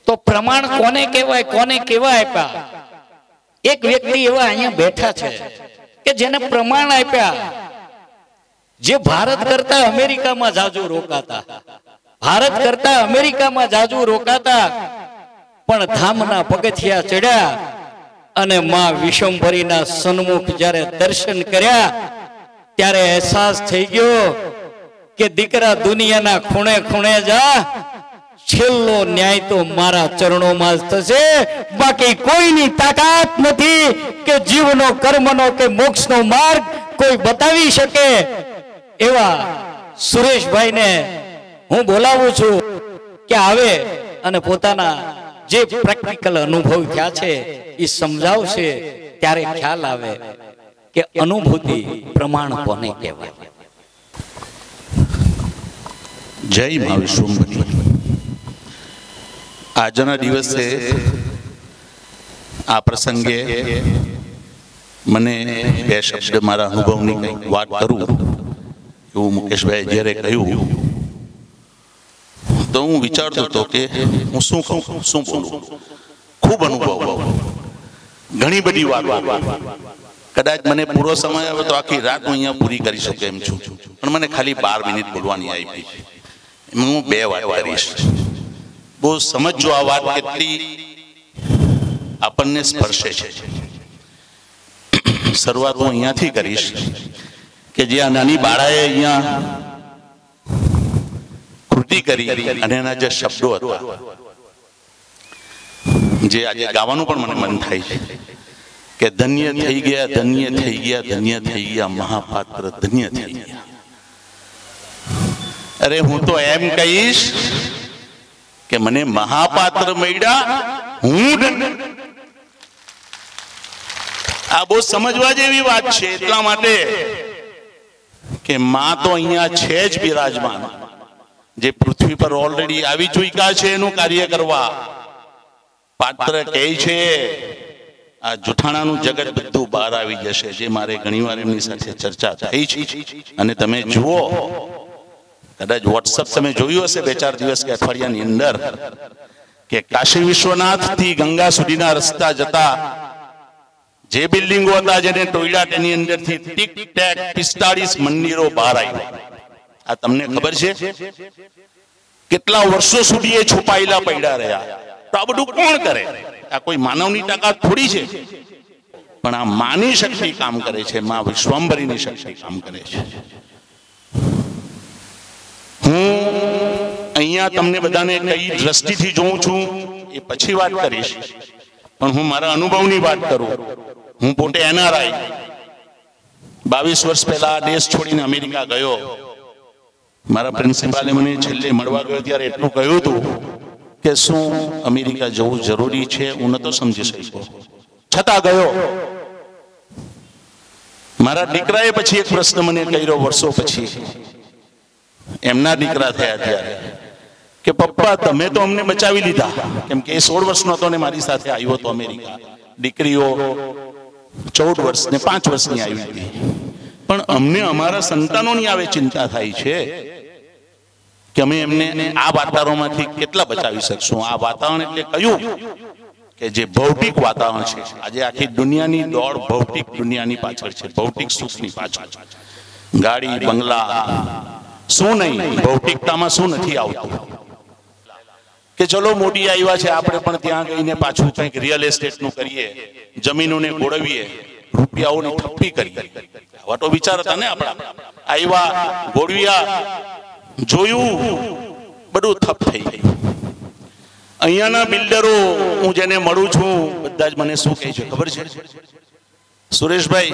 તો પ્રમાણ કોને કહેવાય, કોને કેવા આપ્યા? એક વ્યક્તિ એવા અહીંયા બેઠા છે કે જેને પ્રમાણ આપ્યા, જે ભારત કરતા અમેરિકામાં જાજુ રોકાતા, ભારત કરતા અમેરિકામાં જાજુ રોકાતા, પણ ધામના પગથિયા ચડ્યા અને માં વિશ્વંભરીના સન્મુખ જ્યારે દર્શન કર્યા, ત્યારે અહેસાસ થઈ ગયો કે દીકરા દુનિયાના ખૂણે ખૂણે જા, છેલ્લો ન્યાય તો મારા ચરણોમાં જ થશે. બાકી કોઈની તાકાત નથી કે જીવનો કર્મનો કે મોક્ષનો માર્ગ કોઈ બતાવી શકે. એવા સુરેશભાઈને હું બોલાવું છું કે આવે અને પોતાના જે પ્રેક્ટિકલ અનુભવ થયા છે એ સમજાવશે. ત્યારે ખ્યાલ આવે કે અનુભૂતિ પ્રમાણ કોને કહેવાય. જય મા વિશ્વંભરી. આજના દિવસે આ પ્રસંગે મને બે શબ્દ મારા અનુભવની કંઈક વાત કરું એવું મુકેશભાઈ જ્યારે કહ્યું તો હું વિચારતો હતો કે હું શું કહું, શું બોલું. ખૂબ અનુભવ, ઘણી બધી વાતો. કદાચ મને પૂરો સમય આવે તો આખી રાત હું અહીંયા પૂરી કરી શકું એમ છું, પણ મને ખાલી 12 મિનિટ બોલવાની આવી. હું 2 વાત કરીશ. બહુ સમજો આ વાત કેટલી આપણને સ્પર્શે છે. શરૂઆત હું અહીંયાથી કરીશ કે જે આ નાની બાળાએ અહીંયા કૃતિ કરી અને એના જે શબ્દો હતા જે આજે ગાવાનું પણ મને મન થાય છે કે ધન્ય થઈ ગયા, ધન્ય થઈ ગયા, ધન્ય થઈ ગયા, મહાપાત્ર ધન્ય થઈ ગયા. અરે હું તો એમ કહીશ કે મને મહાપાત્ર મળ્યા, હું આ બહુ સમજવા જેવી વાત છે. એટલા માટે કે માં તો અહીંયા છે જ બિરાજમાન, જે પૃથ્વી પર ઓલરેડી આવી ચૂક્યા છે એનું કાર્ય કરવા. પાત્ર કહે છે આ જુઠાણાનું જગત બધું બહાર આવી જશે, જે મારે ઘણીવાર એમની સાથે ચર્ચા થઈ છે. અને તમે જુઓ, કદાચ વોટ્સઅપ તમે જોયું હશે 2-4 દિવસ કે અઠવાડિયાની અંદર કે કાશી વિશ્વનાથ થી ગંગા સુધીના રસ્તા જતા જે બિલ્ડિંગો હતા જેને ટોયડા તેની અંદરથી ટીક ટેક 45 મંદિરો બહાર આવ્યા. આ તમને ખબર છે કેટલા વર્ષો સુધી એ છુપાયેલા પડ્યા રહ્યા? તો આ બધું કોણ કરે? આ કોઈ માનવની તાકાત થોડી છે, પણ આ માની શક્તિ કામ કરે છે, માં વિશ્વંભરીની શક્તિ કામ કરે છે. હું અહીંયા તમને બધાને કઈ દ્રષ્ટિથી જોઉં છું એ પછી વાત કરીશ, પણ હું મારા અનુભવની વાત કરું. હું પોતે NRI 22 વર્ષ પહેલા દેશ છોડીને અમેરિકા ગયો. મારા પ્રિન્સિપાલે મને છેલ્લે મળવા ગયો ત્યારે એટલું કહ્યું હતું કે શું અમેરિકા જવું જરૂરી છે? હું નતો સમજી શક્યો, છતાં ગયો. મારા દીકરાએ પછી એક પ્રશ્ન મને કર્યો વર્ષો પછી, એમના દીકરા થયા ત્યારે, કે પપ્પા તમે તો અમને બચાવી લીધા, કેમ કે એ 16 વર્ષનો હતો ને મારી સાથે આવ્યો હતો અમેરિકા. દીકરીઓ 14 વર્ષ ને 5 વર્ષની આવી હતી, પણ અમને અમારા સંતાનોની આવે ચિંતા થાય છે કે અમે એમને આ વાતાવરણમાંથી કેટલા બચાવી શકશું. આ વાતાવરણ એટલે કયું કે જે ભૌતિક વાતાવરણ છે. આજે આખી દુનિયાની દોડ ભૌતિક દુનિયાની પાછળ છે, ભૌતિક સુખની પાછળ. ગાડી બંગલા શું નહીં, ભૌતિકતામાં શું નથી આવતું કે ચલો મોદી આવ્યા છે આપણે પણ ત્યાં ગઈને પાછું કંઈક રિયલ એસ્ટેટનું કરીએ, જમીનોને ગોળવીએ, રૂપિયાઓની ઠપ્પી કરીએ. આવા તો વિચાર હતા ને આપણા. આવ્યા, ગોળવ્યા, જોયું, બધું ઠપ થઈ ગયું. અહીંયાના બિલ્ડરો હું જેને મળું છું બધા જ મને શું કહે છે ખબર છે? સુરેશભાઈ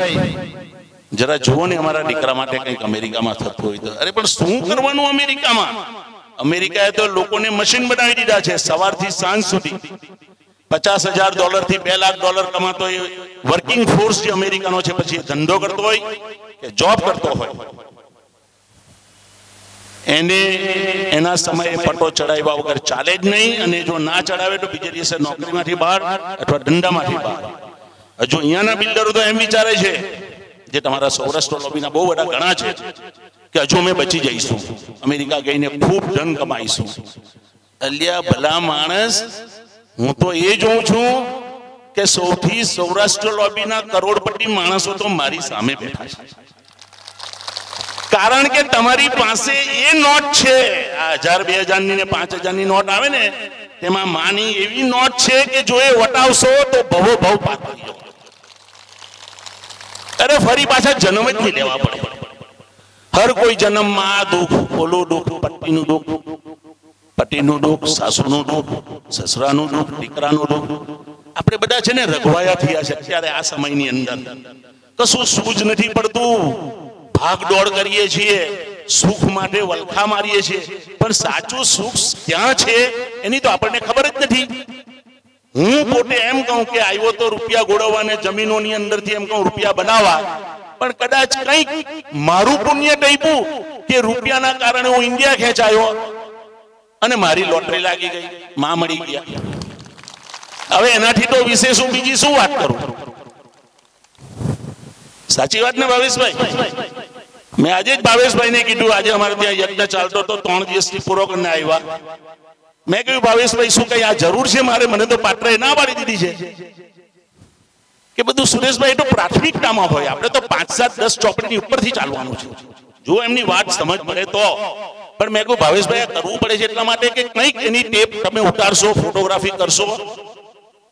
જરા જુઓ ને અમારા દીકરા માટે કંઈક અમેરિકામાં થતું હોય તો. અરે પણ શું કરવાનું અમેરિકામાં? અમેરિકાએ તો લોકોને મશીન બનાવી દીધા છે. સવારથી સાંજ સુધી $50,000 થી $2 લાખ કમાતો એ વર્કિંગ ફોર્સ જે અમેરિકાનો છે, પછી ધંધો કરતો હોય કે જોબ કરતો હોય, એને એના સમયે પટો ચડાવ્યા વગર ચાલે જ નહીં. અને જો ના ચડાવે તો બીજે દિવસે નોકરીમાંથી બહાર અથવા ધંધામાંથી બહાર. હજુ અહીંયાના બિલ્ડરો તો એમ વિચારે છે, જે તમારા સૌરાષ્ટ્ર લોબીના બહુ બધા ઘણા છે, કે હજુ અમે બચી જઈશું, અમેરિકા ગઈને ખૂબ ધન કમાઈશું. અલ્યા ભલા માણસ, હું તો એ જોઉં છું કે સૌથી સૌરાષ્ટ્ર લોબીના કરોડપતિ માણસો તો મારી સામે બેઠા છે. કારણ કે તમારી પાસે એ નોટ છે, આ 1000, 2000 ની ને 5000 ની નોટ આવે ને, તેમાં માની એવી નોટ છે કે જો એ વટાવશો તો ભવો ભવ પાર કરી જાવ. અરે ફરી પાછા જન્મ જ નહીં લેવા પડે. હર કોઈ જન્મમાં આ દુઃખ, ઓલું દુઃખ, પત્નીનું દુઃખ, પતિનું દુઃખ, સાસુનું દુઃખ, સસરાનું દુઃખ, દીકરાનું દુઃખ, આપણે બધા છે ને રઘવાયા થયા છે અત્યારે આ સમયની અંદર. કશું સૂઝ નથી પડતું, ભાગ દોડ કરીએ છીએ, સુખ માટે વલખા મારીએ છીએ, પણ સાચું સુખ ક્યાં છે એની તો આપણને ખબર જ નથી. હું પોતે એમ કહું કે આવ્યો તો રૂપિયા ગોળવવાને જમીનોની અંદરથી એમ કહું રૂપિયા બનાવવા, પણ કદાચ કંઈક મારું પુણ્ય ટઈપું કે રૂપિયાના કારણે હું ઇન્ડિયા ખેંચાયો અને મારી લોટરી લાગી ગઈ, માં મળી ગયા. હવે એનાથી તો વિશેષ હું બીજી શું વાત કરું? સાચી વાત ને ભાવેશભાઈ? મેં આજે જ ભાવેશભાઈને કીધું, આજે અમારે ત્યાં યજ્ઞ ચાલતો તો 3 દિવસથી પૂરો કરીને આવ્યા. મેં કહ્યું ભાવેશભાઈ શું કઈ આ જરૂર છે મારે? મને તો પાત્રએ ના પાડી દીધી છે કે બધું સુરેશભાઈ તો પ્રાથમિકતામાં હોય, આપણે તો 5, 7, 10 ચોપડીની ઉપરથી ચાલવાનું છે. જો એમની વાત સમજ પડે તો. પણ મેં કહ્યું ભાવેશભાઈ આ કરવું પડે છે એટલા માટે કે કંઈક એની ટેપ તમે ઉતારશો, ફોટોગ્રાફી કરશો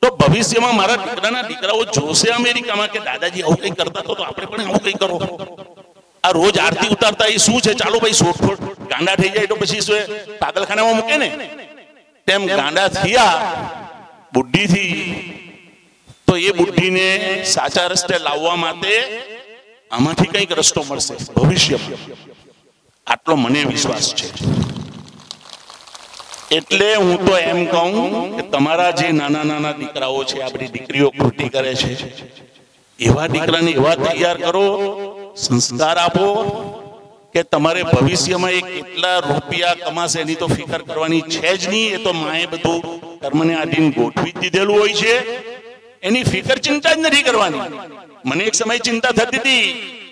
તો ભવિષ્યમાં મારા દીકરાના દીકરાઓ જોશે અમેરિકામાં કે દાદાજી આવું કંઈ કરતા તો આપણે પણ આવું કંઈ કરો. આ રોજ આરતી ઉતારતા એ શું છે? ચાલો ભાઈ શોધખોળ, ગાંડા થઈ જાય તો પછી શું પાગલખાનામાં મૂકે ને તેમ ગાંડા થયા બુદ્ધિથી, તો એ બુદ્ધિને સાચા રસ્તે લાવવા માટે આમાંથી કંઈક રસ્તો મળશે ભવિષ્યમાં, આટલો મને વિશ્વાસ છે. એટલે હું તો એમ કહું કે તમારા જે નાના નાના દીકરાઓ છે, આ બધી દીકરીઓ કૃતિ કરે છે, એવા દીકરાને એવા તૈયાર કરો, સંસ્કાર આપો કે તમારે ભવિષ્યમાં એ કેટલા રૂપિયા કમાશે એની તો ફિકર કરવાની છે જ નહીં. એ તો માએ બધું કર્મને આધીન ગોઠવી દીધેલું હોય છે, એની ફિકર ચિંતા જ નથી કરવાની. મને એક સમય ચિંતા થતી હતી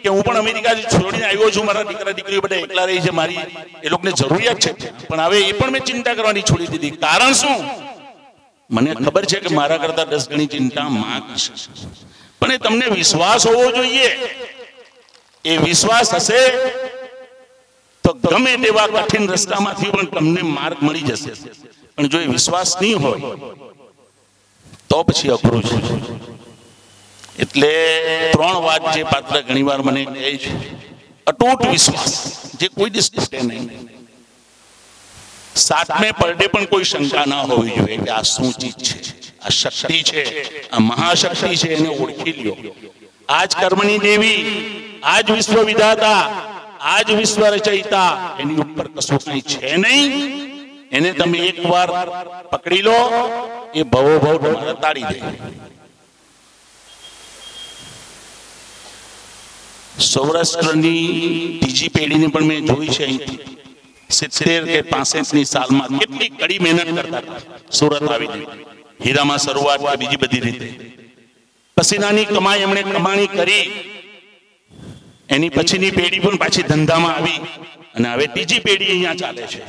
કે હું પણ અમેરિકા છોડીને આવ્યો છું, મારા દીકરા દીકરીઓ બધા એકલા રહી છે, મારી એ લોકોને જરૂરિયાત છે. પણ હવે એ પણ મેં ચિંતા કરવાની છોડી દીધી. કારણ શું? મને ખબર છે કે મારા કરતા 10 ગણી ચિંતા માં કરશે. પણ એ તમને વિશ્વાસ હોવો જોઈએ. એ વિશ્વાસ હશે તો ગમે તેવા કઠિન રસ્તામાંથી પણ તમને માર્ગ મળી જશે. પણ જો એ વિશ્વાસ નહીં હોય તો પછી અઘરું છે. એટલે 3 વાત જે પાત્ર ઘણીવાર મને કહે છે, અતૂટ વિશ્વાસ જે કોઈ દિવસ તૂટે નહીં. 7મે પલડે પણ કોઈ શંકા ના હોવી જોઈએ કે આ શું ચીજ છે, આ શક્તિ છે, આ મહાશક્તિ છે, એને ઓળખી લ્યો. આજ કર્મની દેવી, આજ વિશ્વ વિધાતા, આજ વિશ્વ રચયિતા, એની ઉપર કશું કઈ છે નહીં. એને તમે એકવાર પકડી લો, એ ભવો ભવ તમારા તાળી દે. સૌરાષ્ટ્રની ત્રીજી પેઢીને પણ મેં જોઈ છે. અહીંથી 70 કે 65ની સાલમાં કેટલી કડી મહેનત કરતા હતા. સુરત આવીને હીરામાં શરૂઆત કે બીજી બધી રીતે પસીનાની કમાઈ એમણે કમાણી કરી. એની પછીની પેઢી પણ પાછી ધંધામાં આવી અને હવે ત્રીજી પેઢી અહીંયા ચાલે છે.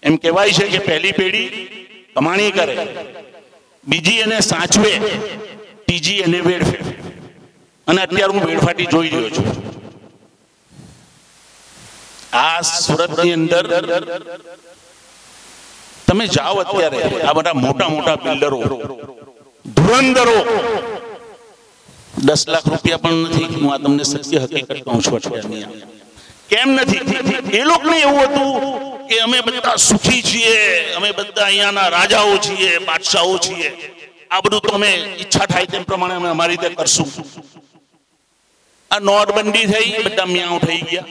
એમ કહેવાય છે કે પહેલી પેઢી કમાણી કરે, બીજી એને સાચવે, ત્રીજી એને વેડફે. અને અત્યારે હું વેડફાટી જોઈ રહ્યો છું. આ સુરતની અંદર તમે જાઓ અત્યારે, આ બધા મોટા મોટા બિલ્ડરો, ધુરંધરો, 10 લાખ રૂપિયા પણ નથી. હું આ તમને સત્ય હકીકત કહું છું. કેમ નથી? એ લોકોને એવું હતું કે અમે બધા સુખી છીએ, અમે બધા અહીંયાના રાજાઓ છીએ, બાદશાહો છીએ, આ બધું તો અમે ઈચ્છા થાય તેમ પ્રમાણે અમે અમારી રીતે કરશું. આ નોટબંધી થઈ, બધા મ્યાઉ થઈ ગયા.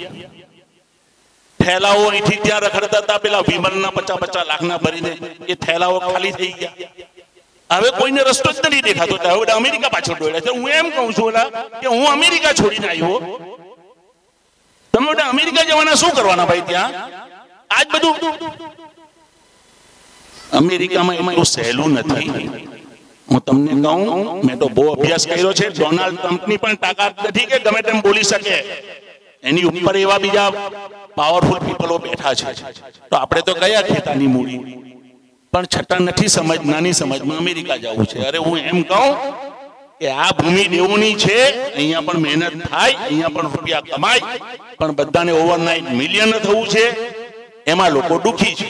થેલાઓ અહીંથી ત્યાં રખડતા હતા, પેલા વિમલના 50-50 લાખના ભરીને એ થેલાઓ ખાલી થઈ ગયા. હવે કોઈને રસ્તો જ નથી દેખાતો. હવે બધા અમેરિકા પાછળ દોડ્યા છે. હું એમ કહું છું કે હું અમેરિકા છોડીને આવ્યો, તમે બધા અમેરિકા જવાના શું કરવાના ભાઈ? ત્યાં આજ બધું અમેરિકામાં એટલું સહેલું નથી. હું તમને કહું, મેં તો બહુ અભ્યાસ કર્યો છે. ડોનાલ્ડ ટ્રમ્પની પણ તાકાત નથી કે ગમે તેમ બોલી શકે. એની ઉપર એવા બીજા પાવરફુલ પીપલો બેઠા છે. તો આપણે તો કયા ખેતાની મૂડી, પણ છતાં નથી સમજ, નાની સમજમાં અમેરિકા જવું છે. અરે હું એમ કહું કે આ ભૂમિ દેવોની છે, અહીંયા પણ મહેનત થાય, અહીંયા પણ રૂપિયા કમાય, પણ બધાને ઓવરનાઇટ મિલિયન થવું છે, એમાં લોકો દુખી છે.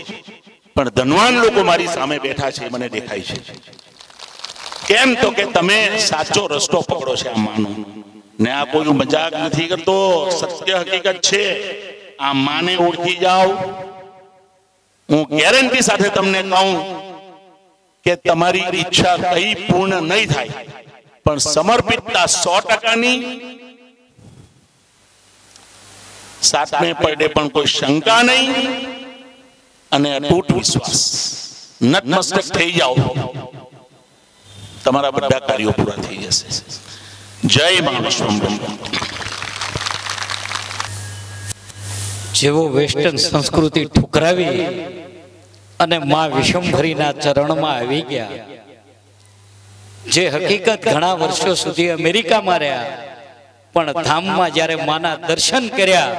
પણ ધનવાન લોકો મારી સામે બેઠા છે, મને દેખાય છે. કેમ? તો કે તમે સાચો રસ્તો પકડો છે. આ માનો ને, આ કોઈ મજાક નથી કરતો, સત્ય હકીકત છે. આ માને ઓળખી જાઓ, હું ગેરંટી સાથે તમને કહું કે તમારી ઈચ્છા કઈ પૂર્ણ નહીં થાય, પણ સમર્પિતતા 100%ની, સાતમે પૈડે પણ કોઈ શંકા નહીં અને અતૂટ વિશ્વાસ. નતમસ્તક થઈ જાઓ, તમારા બધા કાર્યો પૂરા થઈ જશે. જય મા વિશ્વંભરી. જેવો વેસ્ટર્ન સંસ્કૃતિ ઠુકરાવી અને માં વિશ્વંભરીના ચરણમાં આવી ગયા, જે હકીકત ઘણા વર્ષો સુધી અમેરિકામાં રહ્યા, પણ ધામમાં જ્યારે માના દર્શન કર્યા,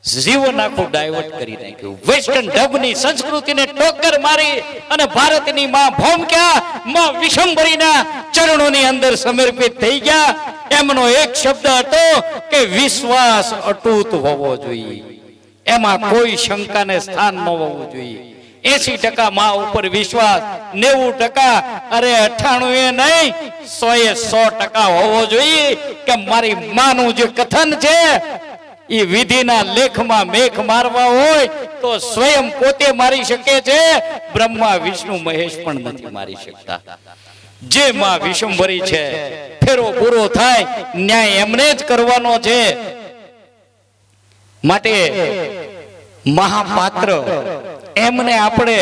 જીવન આખું ડાયવર્ટ કરી નાખ્યું. વેસ્ટર્ન ઢબની સંસ્કૃતિને ટોક્કર મારી અને ભારતની માં ભોમક્યા, માં વિશ્વંભરીના ચરણોની અંદર સમર્પિત થઈ ગયા. એમનો એક શબ્દ હતો કે વિશ્વાસ અતૂટ હોવો જોઈએ, એમાં કોઈ શંકાને સ્થાન ન હોવું જોઈએ. 80% માં ઉપર વિશ્વાસ, 90%, અરે 98 એ નહીં, 100% હોવો જોઈએ કે મારી માનું જે કથન છે એ વિધિના લેખમાં મેઘ મારવા હોય તો સ્વયં પોતે મારી શકે છે, બ્રહ્મા વિષ્ણુ મહેશ પણ નથી મારી શકતા. જે માં વિશ્વંભરી છે, ફેરો પૂરો થાય ન્યાય એમને જ કરવાનો છે. માટે મહાપાત્ર એમને આપણે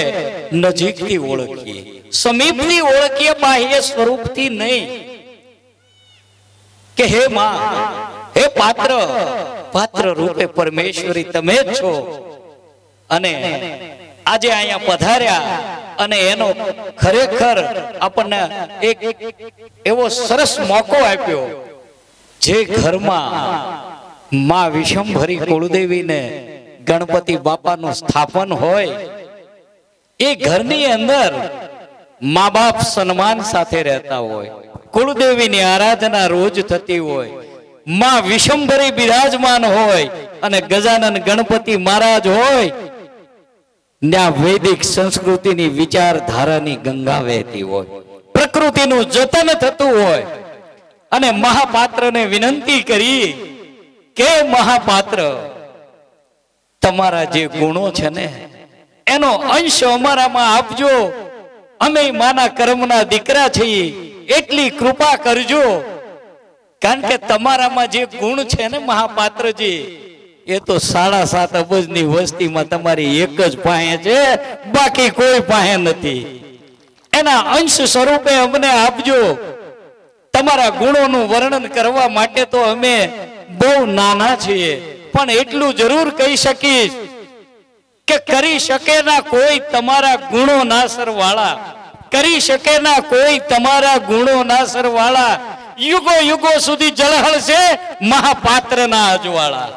નજીકથી ઓળખીએ, સમીપથી ઓળખીએ, બાહ્ય સ્વરૂપથી નહીં. કે હે માં, હે પાત્ર, પાત્ર રૂપે પરમેશ્વરી તમે જ છો. અને આજે અહીંયા પધાર્યા અને એનો ખરેખર આપણને એક એવો સરસ મોકો આપ્યો. જે ઘરમાં માં વિશ્વંભરી કુળદેવીને ગણપતિ બાપાનું સ્થાપન હોય, એ ઘરની અંદર મા બાપ સન્માન સાથે રહેતા હોય, કુળદેવીની આરાધના રોજ થતી હોય, માં વિશ્વંભરી બિરાજમાન હોય અને ગજાનન ગણપતિ મહારાજ હોય, ત્યાં વૈદિક સંસ્કૃતિની વિચારધારાની ગંગા વહેતી હોય, પ્રકૃતિનું જતન થતું હોય. અને મહાપાત્રને વિનંતી કરી કે મહાપાત્ર, તમારા જે ગુણો છે ને એનો અંશ અમારામાં આપજો. અમે માના કર્મના દીકરા છીએ, એટલી કૃપા કરજો. કારણ કે તમારામાં જે ગુણ છે ને મહાપાત્રજી, એ તો 7.5 અબજની વસ્તીમાં તમારી એક જ પાસે છે, બાકી કોઈ પાસે નથી. એના અંશ સ્વરૂપે અમને આપજો. તમારા ગુણોનું વર્ણન કરવા માટે તો અમે બહુ નાના છીએ, પણ એટલું જરૂર કહી શકીશ કે કરી શકે ના કોઈ તમારા ગુણો ના સરવાળા, કરી શકે ના કોઈ તમારા ગુણો ના સરવાળા. યુગો યુગો સુધી જળહળશે મહાપાત્રના અજવાળા.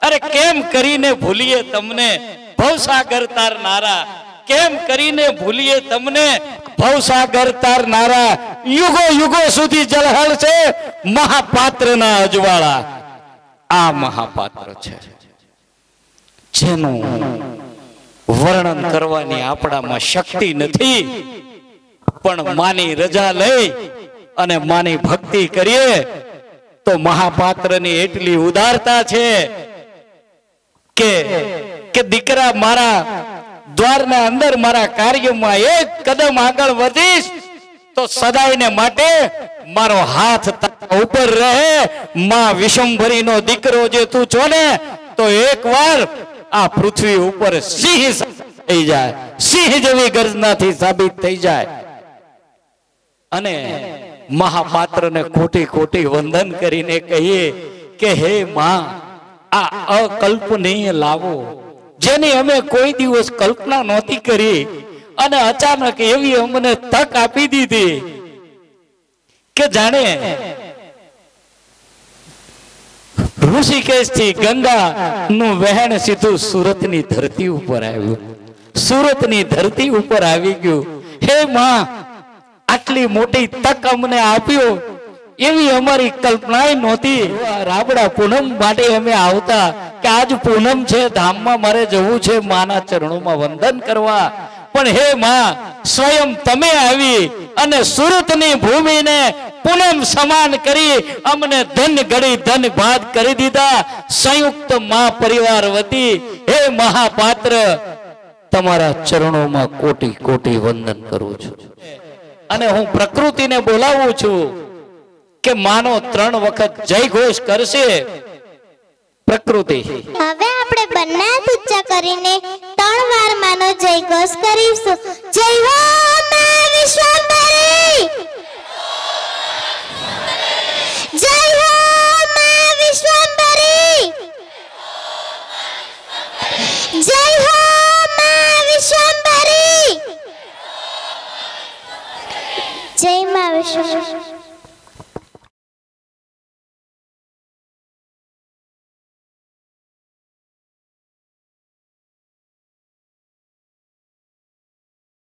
અરે કેમ કરીને ભૂલીએ તમને ભવસાગર તારનારા, કેમ કરીને ભૂલીએ તમને ભવસાગર તારનારા. યુગો યુગો સુધી જળહળશે મહાપાત્રના અજવાળા. આ મહાપાત્ર છે, જેનું વર્ણન કરવાની આપણામાં શક્તિ નથી, પણ માની રજા લઈ અને માની ભક્તિ કરીએ તો મહાપાત્રની એટલી ઉદારતા છે કે દીકરા મારા દ્વારના અંદર મારા કાર્યમાં એક કદમ આગળ વધીશ તો સદાયને માટે મારો હાથ ઉપર રહે. માં વિશ્વંભરીનો દીકરો જે તું છો ને, તો એકવાર આ પૃથ્વી ઉપર સિંહ થઈ જાય, સિંહ જેવી ગર્જનાથી સાબિત થઈ જાય. અને મહાપાત્રને કોટી કોટી વંદન કરીને કહીએ કે હે માં, આ અકલ્પનીય લાવો, જેની અમે કોઈ દિવસ કલ્પના નહોતી કરી, અને અચાનક એવી અમને તક આપી દીધી કે જાણે ઋષિકેશ થી ગંગા નું વહેણ સીધું સુરતની ધરતી ઉપર આવ્યું, સુરતની ધરતી ઉપર આવી ગયું. હે માં, આટલી મોટી તક અમને આપ્યો, એવી અમારી કલ્પના નહોતી. રાબડા પૂનમ માટે અમે આવતા કે આજ પૂનમ છે, ધામમાં મારે જવું છે માના ચરણોમાં વંદન કરવા. પણ હે માં, સ્વયં તમે આવી અને સુરતની ભૂમિને પૂનમ સમાન કરી અમને ધન ગળી ધન ભાત કરી દીધા. સંયુક્ત માં પરિવાર વતી હે મહાપાત્ર, તમારા ચરણોમાં કોટી કોટી વંદન કરું છું અને હું પ્રકૃતિને બોલાવું છું કે માનો 3 વખત જય ઘોષ કરશે. પ્રકૃતિ હવે આપણે બંને હાથ ઊંચા કરીને 3 વાર માનો જય ઘોષ કરીશું. જય હો માં વિશ્વંભરી, જય હો માં વિશ્વંભરી, જય હો માં વિશ્વંભરી, જય માં વિશ્વંભરી.